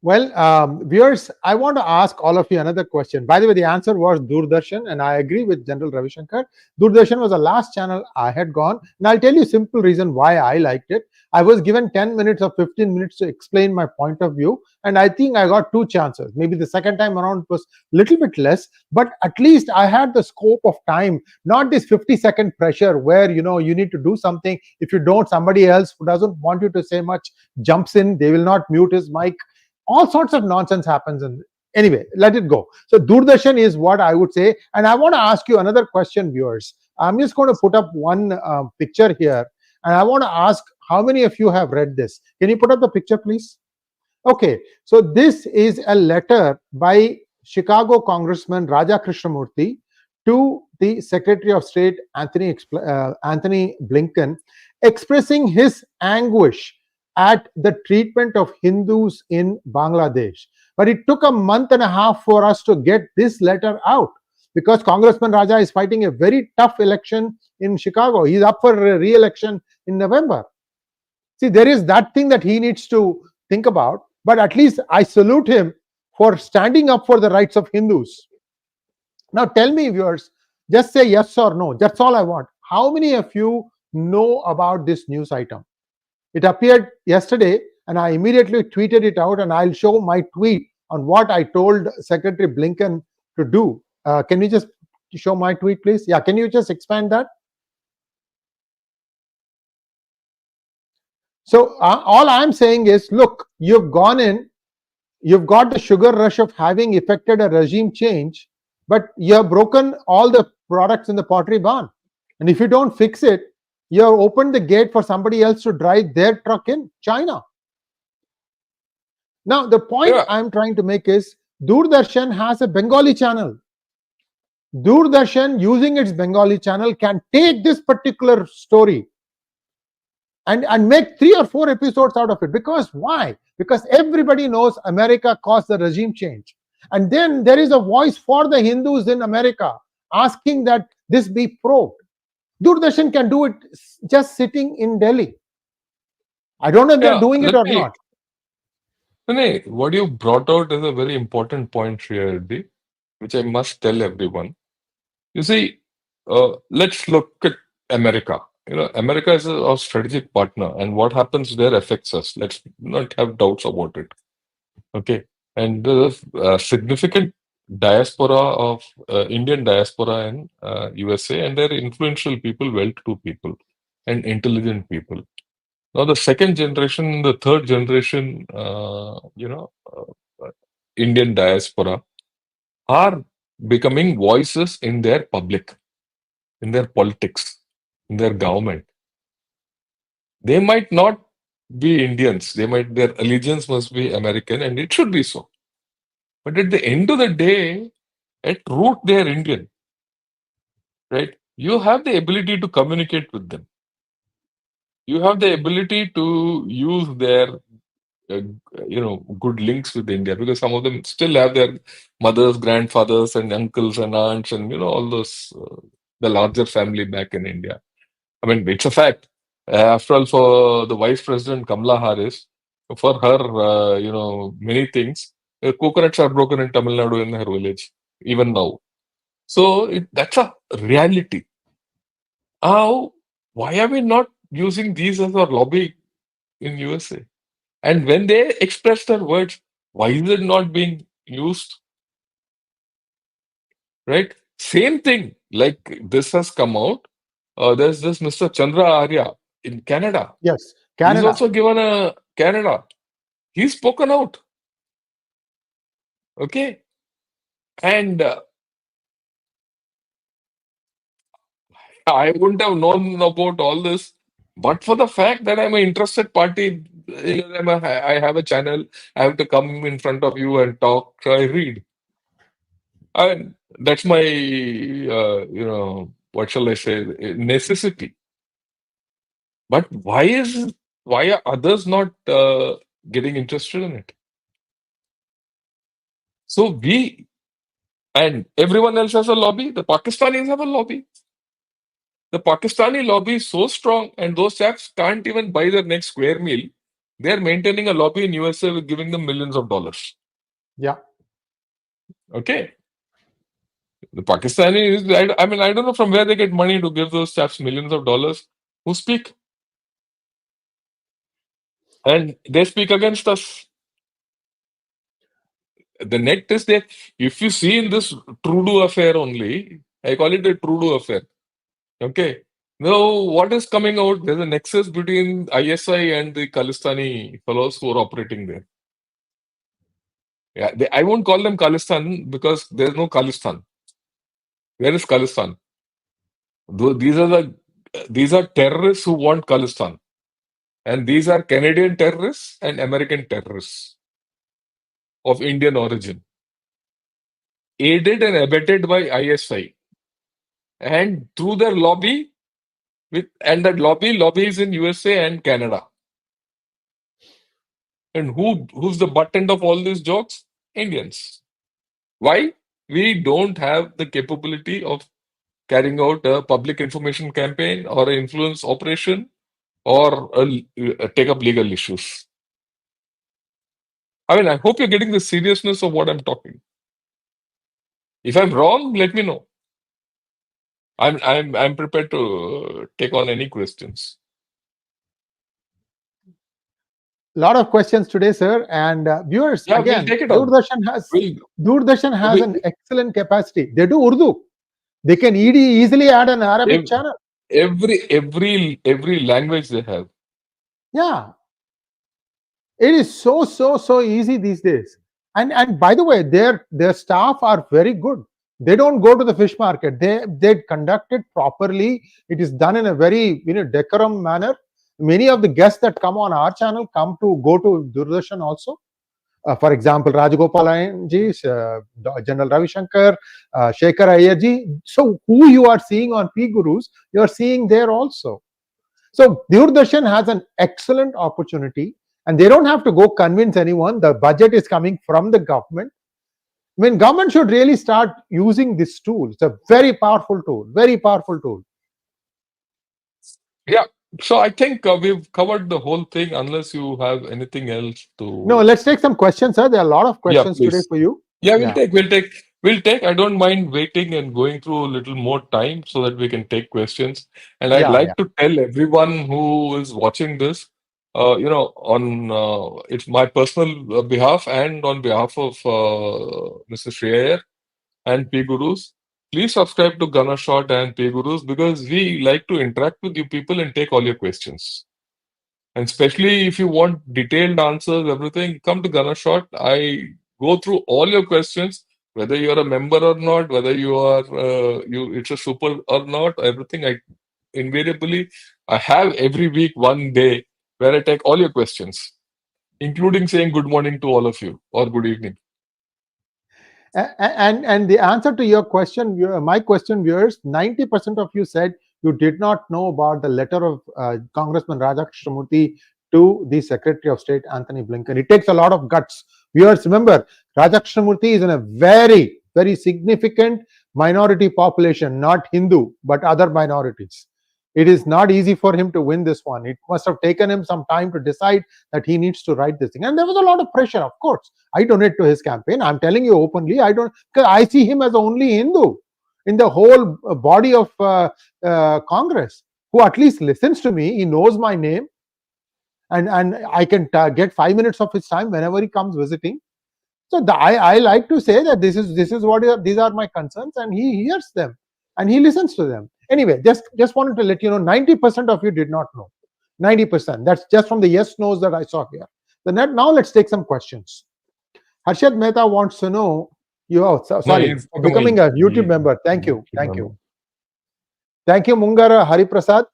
Well, viewers, I want to ask all of you another question. By the way, the answer was Doordarshan, and I agree with General Ravi Shankar. Doordarshan was the last channel I had gone, and I'll tell you a simple reason why I liked it. I was given 10 minutes or 15 minutes to explain my point of view, and I think I got two chances. Maybe the second time around was a little bit less, but at least I had the scope of time, not this 50-second pressure where you need to do something. If you don't, somebody else who doesn't want you to say much jumps in. They will not mute his mic. All sorts of nonsense happens, and anyway, let it go. So Doordarshan is what I would say. And I want to ask you another question, viewers. I'm just going to put up one picture here, and I want to ask how many of you have read this. Can you put up the picture, please? Okay, so this is a letter by Chicago Congressman Raja Krishnamurthy to the Secretary of State Anthony Blinken, expressing his anguish at the treatment of Hindus in Bangladesh. But it took a month and a half for us to get this letter out, because Congressman Raja is fighting a very tough election in Chicago. He's up for re-election in November. See, there is that thing that he needs to think about, but at least I salute him for standing up for the rights of Hindus. Now tell me, viewers, just say yes or no. That's all I want. How many of you know about this news item? It appeared yesterday, and I immediately tweeted it out, and I'll show my tweet on what I told Secretary Blinken to do. Can you just show my tweet, please? Yeah, can you just expand that? So all I'm saying is, look, you've gone in, you've got the sugar rush of having effected a regime change, but you have broken all the products in the pottery barn. And if you don't fix it, you have opened the gate for somebody else to drive their truck in China. Now, the point I'm trying to make is, Doordarshan has a Bengali channel. Doordarshan, using its Bengali channel, can take this particular story and make 3 or 4 episodes out of it. Because why? Because everybody knows America caused the regime change. And then there is a voice for the Hindus in America asking that this be probed. Doordarshan can do it just sitting in Delhi. I don't know if they're doing it or not. No, what you brought out is a very important point, Sree Iyer, which I must tell everyone. You see, let's look at America. America is our strategic partner, and what happens there affects us. Let's not have doubts about it. Okay, and there's a significant diaspora of Indian diaspora in USA, and they're influential people, well-to-do people, and intelligent people. Now, the second generation, the third generation, Indian diaspora are becoming voices in their public, in their politics, in their government. They might not be Indians. Their allegiance must be American, and it should be so. But at the end of the day, at root, they are Indian, right? You have the ability to communicate with them. You have the ability to use their good links with India, because some of them still have their mothers, grandfathers, and uncles and aunts, and all those the larger family back in India. I mean, it's a fact. After all, for the Vice President Kamala Harris, for her, many things, coconuts are broken in Tamil Nadu in her village, even now. So that's a reality. Now, why are we not using these as our lobby in USA? And when they express their words, why is it not being used? Right? Same thing, like this has come out. There's this Mr. Chandra Arya in Canada. Yes, Canada. He's also given a Canada. He's spoken out. Okay. And I wouldn't have known about all this, but for the fact that I'm an interested party, I have a channel, I have to come in front of you and talk, so I read. And that's my, what shall I say, necessity. But why are others not getting interested in it? So we and everyone else has a lobby. The Pakistanis have a lobby. The Pakistani lobby is so strong, and those chaps can't even buy their next square meal. They're maintaining a lobby in USA with giving them millions of dollars. Yeah. Okay. The Pakistanis, I mean, I don't know from where they get money to give those chaps millions of dollars who speak. And they speak against us. The net is that if you see in this Trudeau affair only, I call it a Trudeau affair. Okay. Now, what is coming out? There's a nexus between ISI and the Khalistani fellows who are operating there. Yeah, I won't call them Khalistan because there's no Khalistan. Where is Khalistan? These are terrorists who want Khalistan. And these are Canadian terrorists and American terrorists of Indian origin, aided and abetted by ISI. And through their lobby, that lobby is in USA and Canada. And who's the butt end of all these jokes? Indians. Why? We don't have the capability of carrying out a public information campaign or an influence operation or take up legal issues. I mean, I hope you're getting the seriousness of what I'm talking. If I'm wrong, let me know. I'm prepared to take on any questions. A lot of questions today, sir. And viewers, Yeah, again, we'll take it on. Doordarshan has an excellent capacity. They do Urdu. They can easily add an Arabic channel. Every language they have. Yeah. It is so easy these days. And by the way, their staff are very good. They don't go to the fish market. They conduct it properly. It is done in a very decorum manner. Many of the guests that come on our channel go to Doordarshan also. For example, 𝗤𝙗𝙗, General Ravi Shankar, Shekhar Iyer. So who you are seeing on PGurus, you are seeing there also. So Doordarshan has an excellent opportunity, and they don't have to go convince anyone. The budget is coming from the government. I mean, government should really start using this tool. It's a very powerful tool. Very powerful tool. Yeah. So I think we've covered the whole thing, unless you have anything else to... No, let's take some questions, sir. There are a lot of questions today for you. Yeah, we'll take. I don't mind waiting and going through a little more time so that we can take questions. And I'd like to tell everyone who is watching this, on it's my personal behalf and on behalf of Mr. Sree Iyer and PGurus, please subscribe to Ganashot and PGurus, because we like to interact with you people and take all your questions. And especially if you want detailed answers, everything, come to Ganashot. I go through all your questions, whether you're a member or not, whether you are it's a super or not, everything. I have every week one day where I take all your questions, including saying good morning to all of you or good evening. And the answer to your question, my question, viewers, 90% of you said you did not know about the letter of Congressman Raja Krishnamurthy to the Secretary of State Anthony Blinken. It takes a lot of guts. Viewers, remember, Raja Krishnamurthy is in a very, very significant minority population, not Hindu, but other minorities. It is not easy for him to win this one. It must have taken him some time to decide that he needs to write this thing. And there was a lot of pressure, of course. I donate to his campaign. I'm telling you openly, because I see him as the only Hindu in the whole body of Congress who at least listens to me. He knows my name. And I can get 5 minutes of his time whenever he comes visiting. So I like to say that this is what these are my concerns, and he hears them and he listens to them. Anyway, just wanted to let you know, 90% of you did not know. 90%. That's just from the yes no's that I saw here. Now let's take some questions. Harshad Mehta wants to know becoming a YouTube member. Thank you. Thank you. Thank you, Mungara Hariprasad.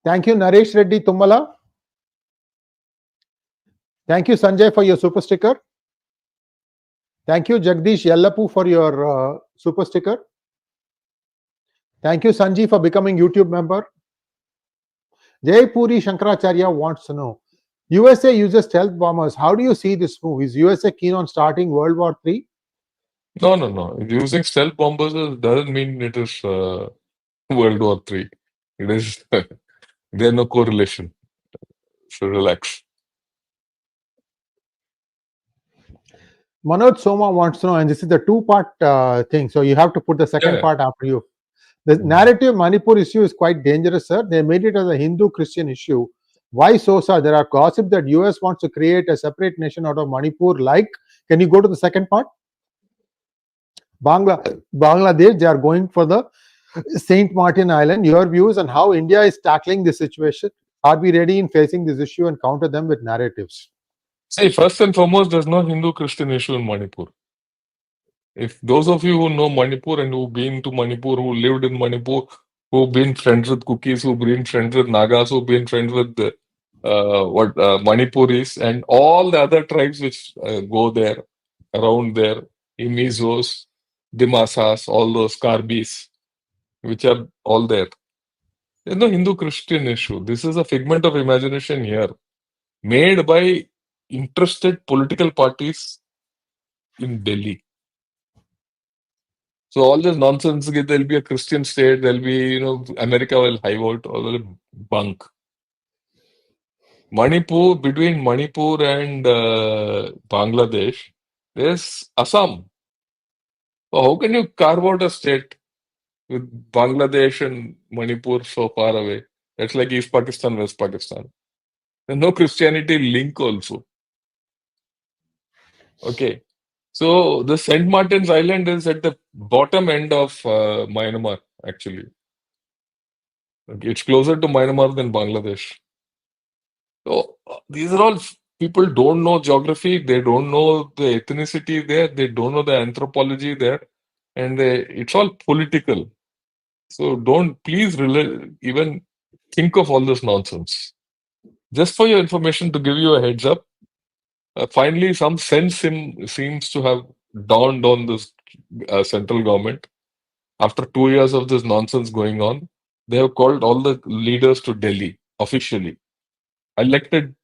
Thank you, Naresh Reddy Tummala. Thank you, Sanjay, for your super sticker. Thank you, Jagdish Yellappu, for your super sticker. Thank you, Sanji, for becoming YouTube member. Jaypuri Shankaracharya wants to know, USA uses stealth bombers. How do you see this move? Is USA keen on starting World War III? No. Using stealth bombers doesn't mean it is World War III. It is there's no correlation. So relax. Manoj Soma wants to know, and this is the two-part thing, so you have to put the second Yeah. part after you. The narrative Manipur issue is quite dangerous, sir. They made it as a Hindu-Christian issue. Why so, sir? There are gossip that US wants to create a separate nation out of Manipur. Like, can you go to the second part? Bangladesh, they are going for the Saint Martin Island. Your views on how India is tackling this situation? Are we ready in facing this issue and counter them with narratives? See, first and foremost, there's no Hindu-Christian issue in Manipur. If those of you who know Manipur and who've been to Manipur, who lived in Manipur, who've been friends with Cookies, who've been friends with Nagas, who've been friends with Manipuris and all the other tribes which go there, around there, Imizos, Dimasas, all those Karbis, which are all there. There's no Hindu-Christian issue. This is a figment of imagination here, made by interested political parties in Delhi. So all this nonsense, there'll be a Christian state, there'll be, America will hive out all the bunk. Manipur, between Manipur and Bangladesh, there's Assam. So how can you carve out a state with Bangladesh and Manipur so far away? That's like East Pakistan, West Pakistan. There's no Christianity link also. Okay. So the St. Martin's Island is at the bottom end of Myanmar, actually. Okay. It's closer to Myanmar than Bangladesh. So these are all people don't know geography, they don't know the ethnicity there, they don't know the anthropology there, and it's all political. So don't please even think of all this nonsense. Just for your information, to give you a heads up, finally some sense seems to have dawned on this central government. After 2 years of this nonsense going on, they have called all the leaders to Delhi officially. Elected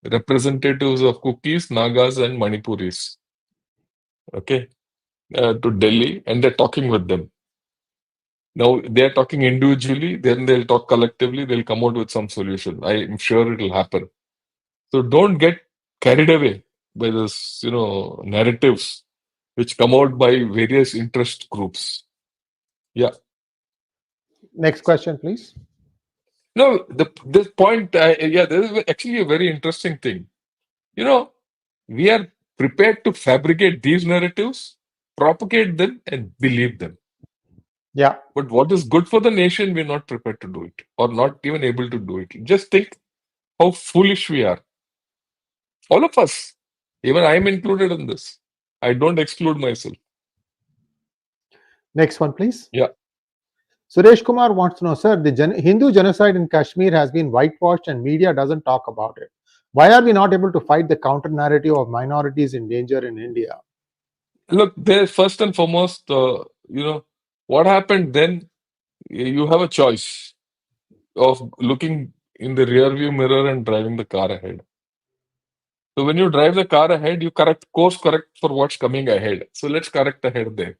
representatives of Cookies, Nagas, and Manipuris, okay, to Delhi, and they're talking with them. Now they're talking individually, then they'll talk collectively, they'll come out with some solution. I'm sure it'll happen. So don't get carried away by this, narratives which come out by various interest groups. Yeah. Next question, please. No, this point, this is actually a very interesting thing. We are prepared to fabricate these narratives, propagate them, and believe them. Yeah. But what is good for the nation, we're not prepared to do it, or not even able to do it. Just think how foolish we are. All of us. Even I am included in this. I don't exclude myself. Next one, please. Yeah. Suresh Kumar wants to know, sir, the Hindu genocide in Kashmir has been whitewashed and media doesn't talk about it. Why are we not able to fight the counter narrative of minorities in danger in India? Look, there's first and foremost, what happened then, you have a choice of looking in the rear view mirror and driving the car ahead. So when you drive the car ahead, you course correct for what's coming ahead. So let's correct ahead there.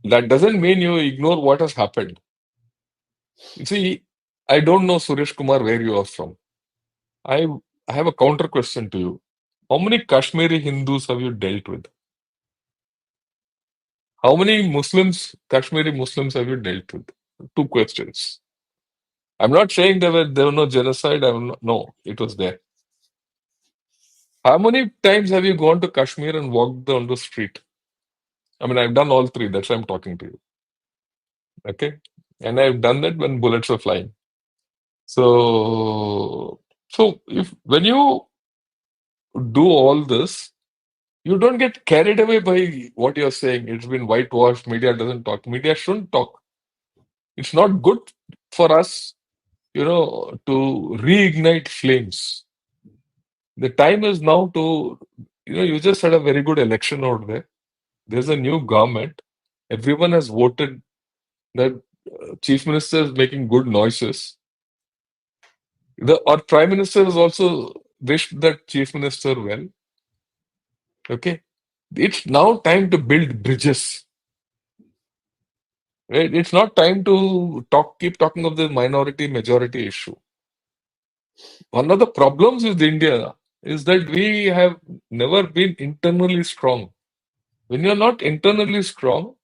That doesn't mean you ignore what has happened. You see, I don't know, Suresh Kumar, where you are from. I have a counter question to you. How many Kashmiri Hindus have you dealt with? How many Kashmiri Muslims have you dealt with? Two questions. I'm not saying there were no genocide. No, it was there. How many times have you gone to Kashmir and walked on the street? I mean, I've done all three. That's why I'm talking to you. Okay? And I've done that when bullets were flying. So when you do all this, you don't get carried away by what you're saying. It's been whitewashed. Media doesn't talk. Media shouldn't talk. It's not good for us, to reignite flames. The time is now to, you just had a very good election out there. There's a new government. Everyone has voted that Chief Minister is making good noises. Our Prime Minister has also wished that Chief Minister well. Okay. It's now time to build bridges. Right? It's not time to keep talking of the minority-majority issue. One of the problems with India is that we have never been internally strong. When you're not internally strong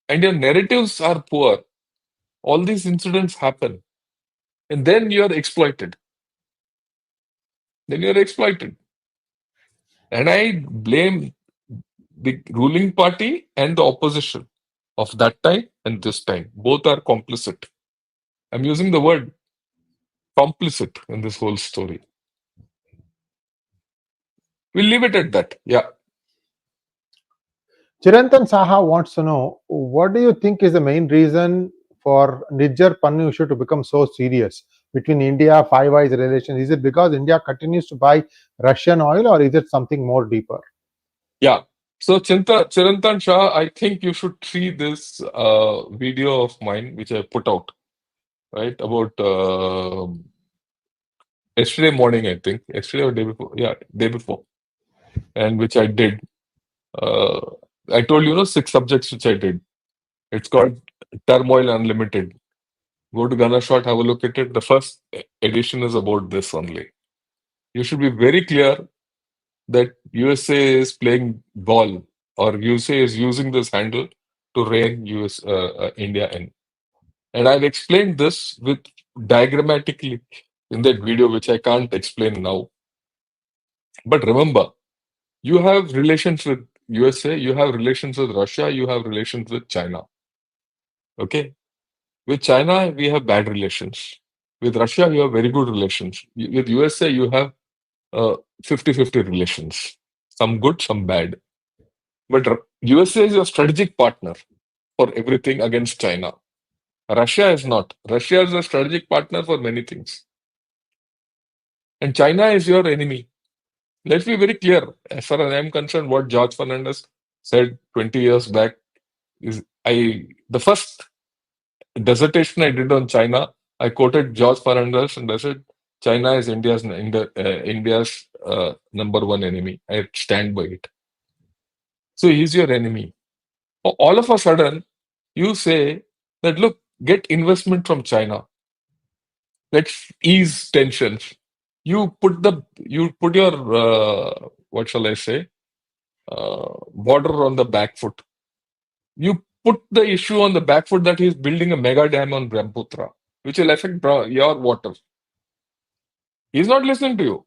and your narratives are poor, all these incidents happen. And then you're exploited. And I blame the ruling party and the opposition of that time and this time. Both are complicit. I'm using the word complicit in this whole story. We'll leave it at that. Yeah. Chirantan Saha wants to know, what do you think is the main reason for Nijjar Pannu issue to become so serious between India, Five Eyes relations? Is it because India continues to buy Russian oil, or is it something more deeper? Yeah. So Chirantan Shah, I think you should see this video of mine which I put out, right, about yesterday morning, I think, yesterday or day before, day before, and which I did. I told you, 6 subjects which I did. It's called Turmoil Unlimited. Go to Ganashot, have a look at it. The first edition is about this only. You should be very clear that USA is playing ball, or USA is using this handle to rein India in. And I've explained this with diagrammatically in that video, which I can't explain now. But remember, you have relations with USA, you have relations with Russia, you have relations with China. Okay? With China, we have bad relations. With Russia, you have very good relations. With USA, you have 50-50 relations. Some good, some bad. But USA is your strategic partner for everything against China. Russia is not. Russia is a strategic partner for many things. And China is your enemy. Let's be very clear. As far as I'm concerned, what George Fernandez said 20 years back is the first dissertation I did on China, I quoted George Fernandez and I said, China is India's number one enemy. I stand by it. So he's your enemy. All of a sudden, you say that, look, get investment from China. Let's ease tensions. You put your what shall I say, border on the back foot. You put the issue on the back foot that he's building a mega dam on Brahmaputra, which will affect your water. He's not listening to you.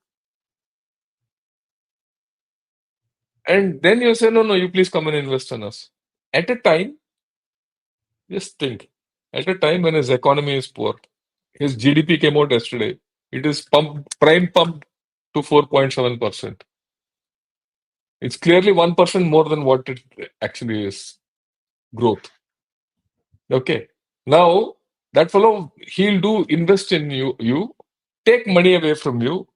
And then you say, no, you please come and invest in us. At a time, just think, at a time when his economy is poor, his GDP came out yesterday, it is prime pumped to 4.7%. It's clearly 1% more than what it actually is, growth. Okay. Now, that fellow, he'll invest in you, take money away from you.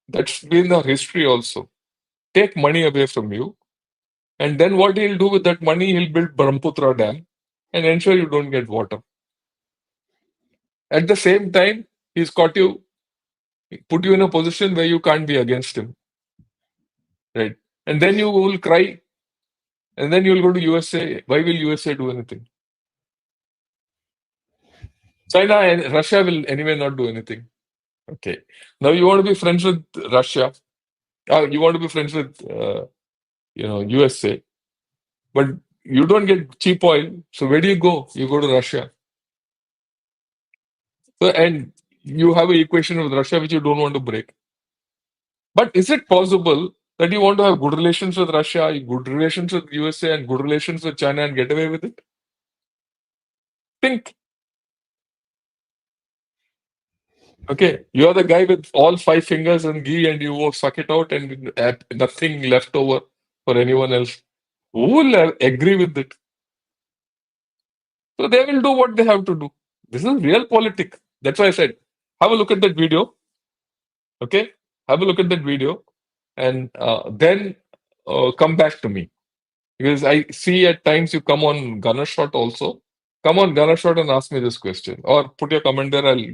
That's been our history also. Take money away from you. And then what he'll do with that money, he'll build Brahmaputra Dam and ensure you don't get water. At the same time, he's put you in a position where you can't be against him. Right? And then you will cry. And then you'll go to USA. Why will USA do anything? China and Russia will anyway not do anything. Okay. Now you want to be friends with Russia. You want to be friends with USA. But you don't get cheap oil. So where do you go? You go to Russia. So, and you have an equation with Russia which you don't want to break. But is it possible that you want to have good relations with Russia, good relations with USA, and good relations with China and get away with it? Think. Okay, you are the guy with all 5 fingers and ghee, and you suck it out, and nothing left over for anyone else. Who will agree with it? So they will do what they have to do. This is real politics. That's why I said, have a look at that video. Okay, have a look at that video, and then come back to me, because I see at times you come on Ganashot also. Come on Ganashot and ask me this question, or put your comment there. I'll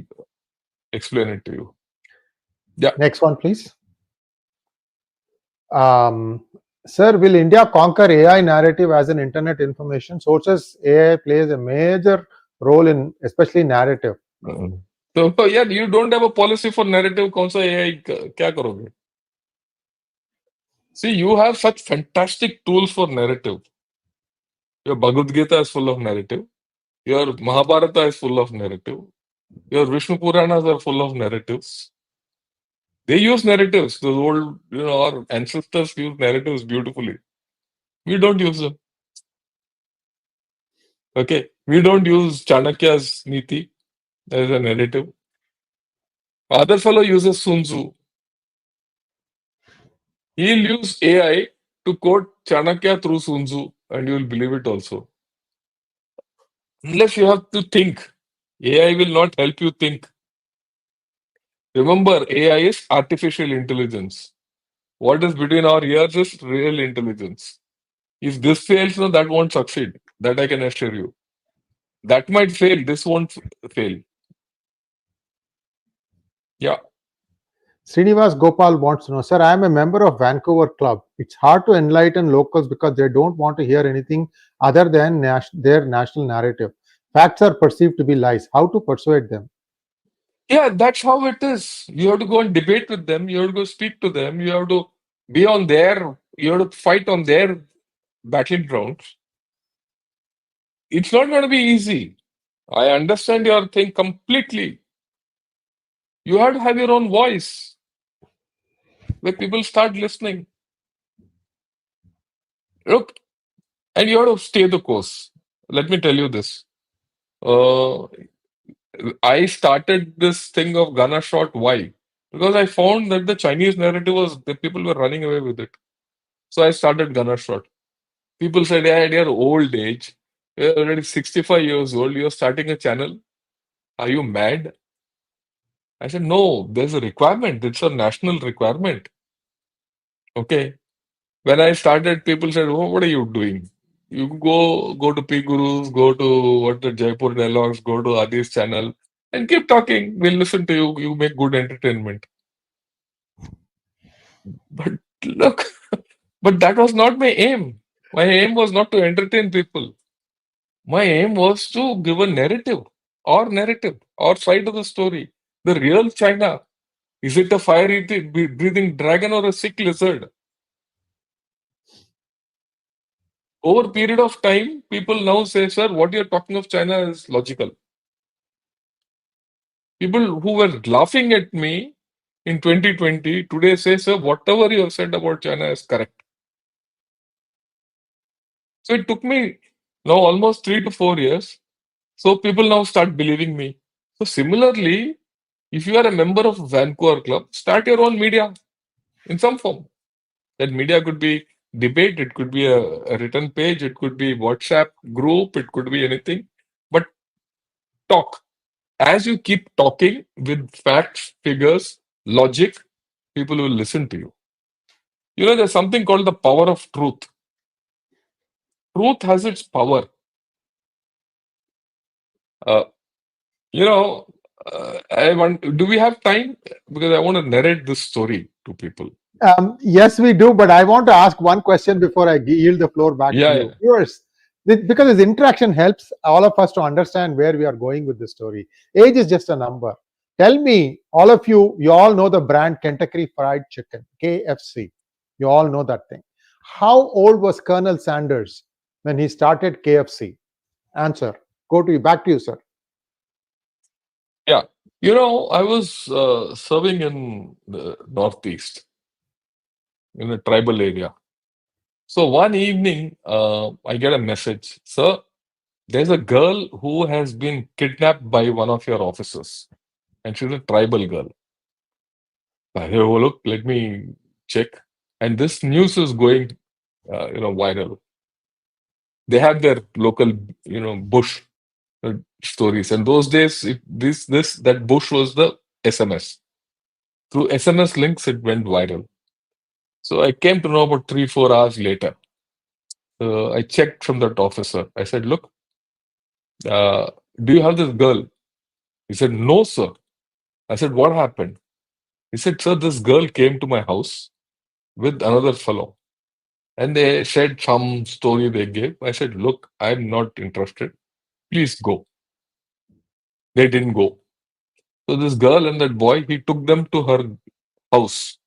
explain it to you. Yeah. Next one, please. Sir, will India conquer AI narrative as an internet information? Sources AI plays a major role in, especially narrative. So yeah, you don't have a policy for narrative. कौन सा AI क्या करोगे? See, you have such fantastic tools for narrative. Your Bhagavad Gita is full of narrative. Your Mahabharata is full of narrative. Your Vishnu Puranas are full of narratives. They use narratives. Those old, our ancestors use narratives beautifully. We don't use them. Okay, we don't use Chanakya's Niti as a narrative. Other fellow uses Sun Tzu. He'll use AI to quote Chanakya through Sun Tzu, and you'll believe it also. Unless you have to think. AI will not help you think. Remember, AI is artificial intelligence. What is between our ears is real intelligence. If this fails, no, that won't succeed. That I can assure you. That might fail. This won't fail. Yeah. Srinivas Gopal wants to know, sir, I am a member of Vancouver Club. It's hard to enlighten locals because they don't want to hear anything other than their national narrative. Facts are perceived to be lies. How to persuade them? Yeah, that's how it is. You have to go and debate with them. You have to go speak to them. You have to be on their, you have to fight on their battlegrounds. It's not going to be easy. I understand your thing completely. You have to have your own voice where people start listening. Look, and you have to stay the course. Let me tell you this. I started this thing of Ghana shot. Why? Because I found that the Chinese narrative was the people were running away with it. So I started Ghana shot. People said, yeah, at your old age, you're already 65 years old, you're starting a channel. Are you mad? I said, no, there's a requirement. It's a national requirement. Okay. When I started, people said, oh, what are you doing? You go to PGurus, go to what the Jaipur dialogues, go to Adi's channel, and keep talking. We'll listen to you. You make good entertainment. But look, but that was not my aim. My aim was not to entertain people. My aim was to give a narrative or side of the story. The real China. Is it a fiery breathing dragon or a sick lizard? Over a period of time, people now say, sir, what you're talking of China is logical. People who were laughing at me in 2020 today say, sir, whatever you have said about China is correct. So it took me now almost 3 to 4 years. So people now start believing me. So similarly, if you are a member of Vancouver Club, start your own media in some form. That media could be debate, it could be a written page, it could be WhatsApp group, it could be anything. But talk. As you keep talking with facts, figures, logic, people will listen to you. You know, there's something called the power of truth. Truth has its power. Uh, you know, do we have time? Because I want to narrate this story to people. Yes, we do, but I want to ask one question before I yield the floor back to you. Viewers, because this interaction helps all of us to understand where we are going with the story. Age is just a number. Tell me, all of you, you all know the brand Kentucky Fried Chicken, KFC. You all know that thing. How old was Colonel Sanders when he started KFC? Answer. Back to you, sir. Yeah. You know, I was serving in the Northeast, in a tribal area. So one evening, I get a message, sir, there's a girl who has been kidnapped by one of your officers, and she's a tribal girl. I say, oh, look, let me check. And this news is going, viral. They have their local, bush stories. And those days, that bush was the SMS. Through SMS links, it went viral. So I came to know about 3-4 hours later. I checked from that officer. I said, look, do you have this girl? He said, no, sir. I said, what happened? He said, sir, this girl came to my house with another fellow. And they said some story they gave. I said, look, I'm not interested. Please go. They didn't go. So this girl and that boy, he took them to her house,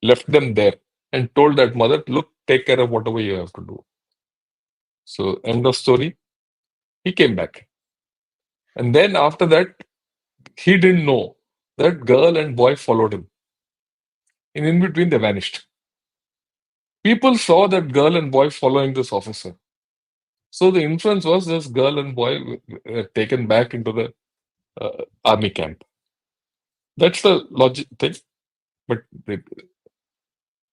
left them there, and told that mother, look, take care of whatever you have to do. So end of story. He came back. And then after that, he didn't know that girl and boy followed him. And in between, they vanished. People saw that girl and boy following this officer. So the inference was this girl and boy were taken back into the army camp. That's the logic thing. But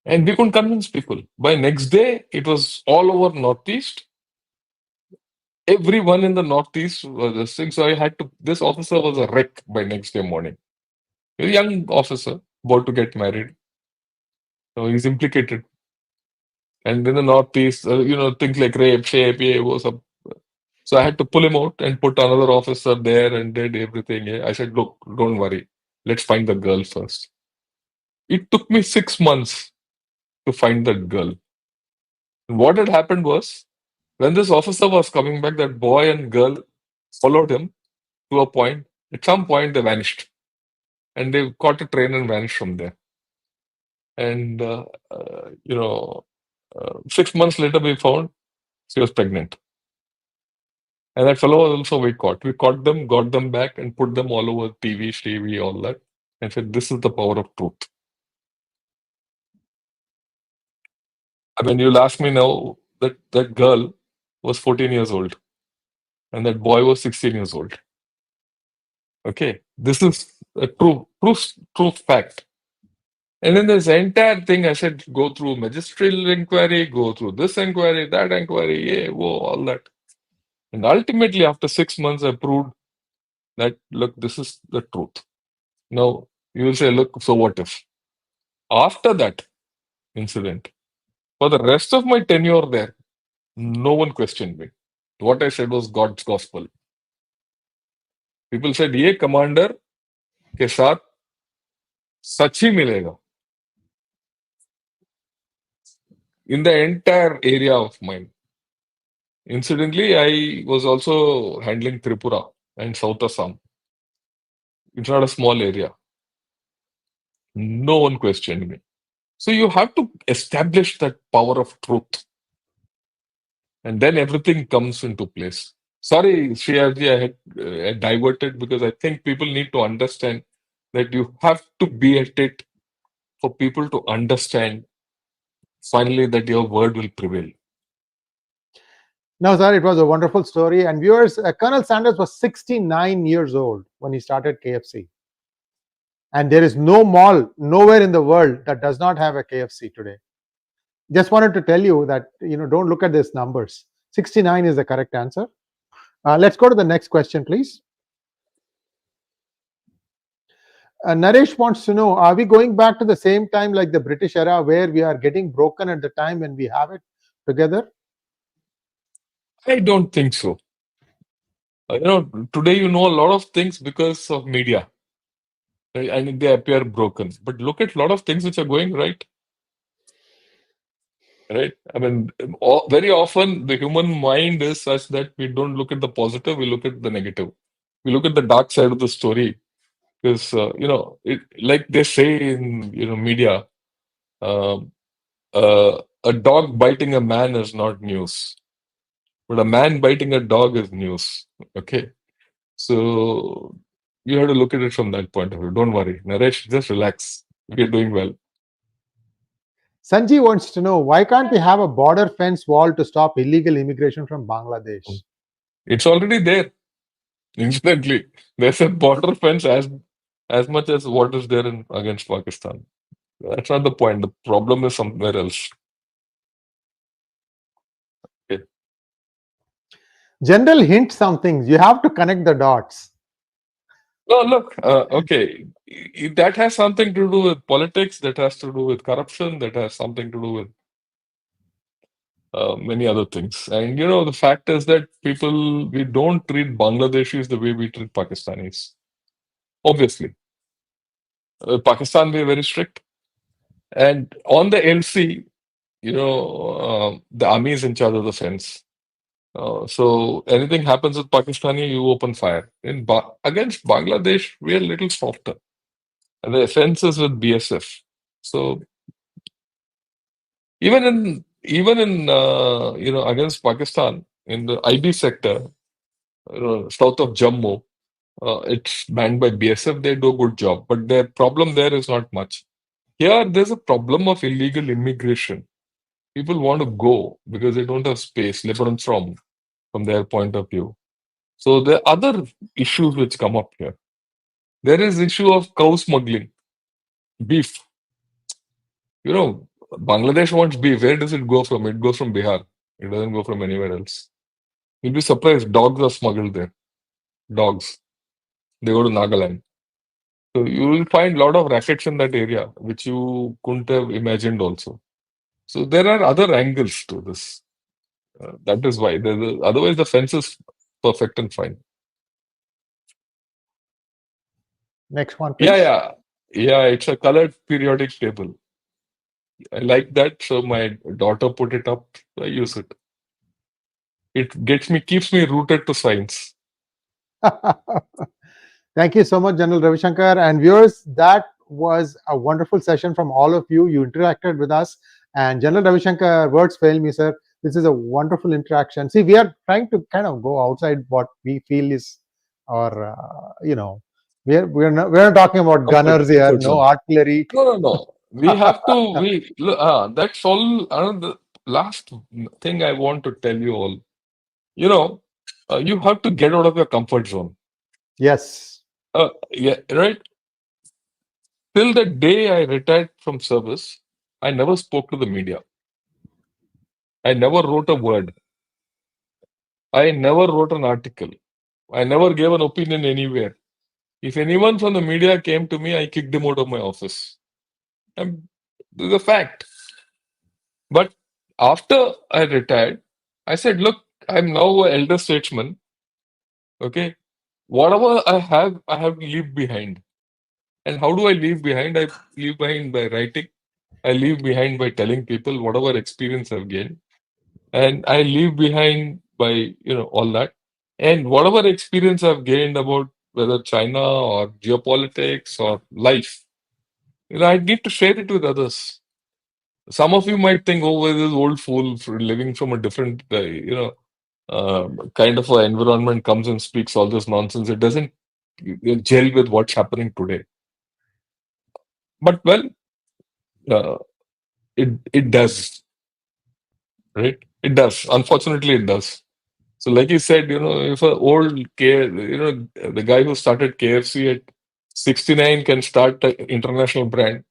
and we couldn't convince people. By next day, it was all over Northeast. Everyone in the Northeast was this thing. So I had to. This officer was a wreck by next day morning. A young officer about to get married. So he's implicated. And in the Northeast, things like rape, shape, was up. So I had to pull him out and put another officer there and did everything. Yeah. I said, look, don't worry. Let's find the girl first. It took me 6 months to find that girl. And what had happened was, when this officer was coming back, that boy and girl followed him to a point. At some point, they vanished. And they caught a train and vanished from there. And, 6 months later, we found she was pregnant. And that fellow was also we caught. We caught them, got them back, and put them all over TV, all that, and said, this is the power of truth. I mean, you'll ask me now that that girl was 14 years old and that boy was 16 years old. Okay, this is a true fact. And in this entire thing, I said, go through magisterial inquiry, go through this inquiry, that inquiry, yeah, whoa, all that. And ultimately, after 6 months, I proved that, look, this is the truth. Now, you will say, look, so what if? After that incident, for the rest of my tenure there, no one questioned me. What I said was God's gospel. People said, ये commander के साथ सच ही मिलेगा. In the entire area of mine. Incidentally, I was also handling Tripura and South Assam. It's not a small area. No one questioned me. So you have to establish that power of truth. And then everything comes into place. Sorry, Sree Iyerji, I had diverted because I think people need to understand that you have to be at it for people to understand finally that your word will prevail. No, sir, it was a wonderful story. And viewers, Colonel Sanders was 69 years old when he started KFC. And there is no mall nowhere in the world that does not have a KFC today. Just wanted to tell you that, don't look at these numbers. 69 is the correct answer. Let's go to the next question, please. Naresh wants to know, are we going back to the same time like the British era where we are getting broken at the time when we have it together? I don't think so. Today you know a lot of things because of media. Right? And they appear broken. But look at a lot of things which are going right. Right? I mean, very often the human mind is such that we don't look at the positive, we look at the negative. We look at the dark side of the story. Because, like they say in, media, a dog biting a man is not news. But a man biting a dog is news. Okay? So you have to look at it from that point of view. Don't worry. Naresh, just relax. We're doing well. Sanji wants to know, why can't we have a border fence wall to stop illegal immigration from Bangladesh? It's already there. Incidentally, there's a border fence as much as what is there against Pakistan. That's not the point. The problem is somewhere else. Okay. General hint some things. You have to connect the dots. No, look, okay. That has something to do with politics, that has to do with corruption, that has something to do with many other things. And the fact is that we don't treat Bangladeshis the way we treat Pakistanis. Obviously. Pakistan, we're very strict. And on the LC, the army is in charge of the fence. So anything happens with Pakistani, you open fire. Against Bangladesh, we are a little softer. And the offense is with BSF. So even in against Pakistan in the IB sector, south of Jammu, it's banned by BSF. They do a good job, but their problem there is not much. Here, there's a problem of illegal immigration. People want to go because they don't have space, Lebanon from their point of view. So there are other issues which come up here. There is issue of cow smuggling, beef. Bangladesh wants beef. Where does it go from? It goes from Bihar. It doesn't go from anywhere else. You'll be surprised. Dogs are smuggled there. Dogs. They go to Nagaland. So you will find a lot of rackets in that area, which you couldn't have imagined also. So there are other angles to this. That is why. Otherwise, the fence is perfect and fine. Next one, please. Yeah. It's a colored periodic table. I like that, so my daughter put it up. I use it. It keeps me rooted to science. Thank you so much, General Ravi Shankar. And viewers, that was a wonderful session from all of you. You interacted with us. And General Ravi Shankar, words fail me, sir. This is a wonderful interaction. See, we are trying to kind of go outside what we feel is, or we're not talking about gunners here, no artillery. No. We have to. That's all. The last thing I want to tell you all. You have to get out of your comfort zone. Yes. Yeah, right. Till the day I retired from service, I never spoke to the media. I never wrote a word. I never wrote an article. I never gave an opinion anywhere. If anyone from the media came to me, I kicked them out of my office. This is a fact. But after I retired, I said, look, I'm now an elder statesman. Okay. Whatever I have to leave behind. And how do I leave behind? I leave behind by writing. I leave behind by telling people whatever experience I've gained. And I leave behind by, all that. And whatever experience I've gained about whether China or geopolitics or life, I need to share it with others. Some of you might think, oh, this old fool living from a different, kind of an environment comes and speaks all this nonsense. It doesn't gel with what's happening today. But it does, right? It does. Unfortunately, it does. So, like you said, if an old the guy who started KFC at 69 can start an international brand,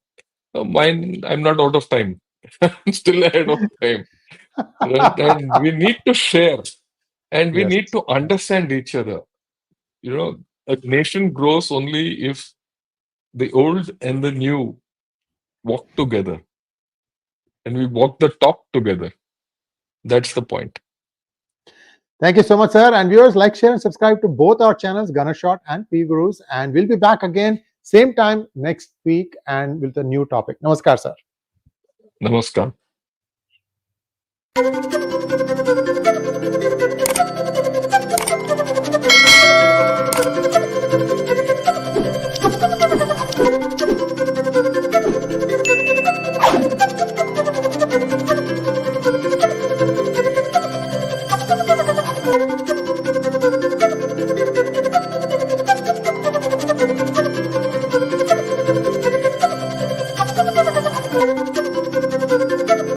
mine, I'm not out of time. I'm still ahead of time. Right? And we need to share, and we need to understand each other. A nation grows only if the old and the new walk together, and we walk the talk together. That's the point. Thank you so much, sir. And viewers, like, share, and subscribe to both our channels, GunnerShot and PGurus. And we'll be back again same time next week and with a new topic. Namaskar, sir. Namaskar.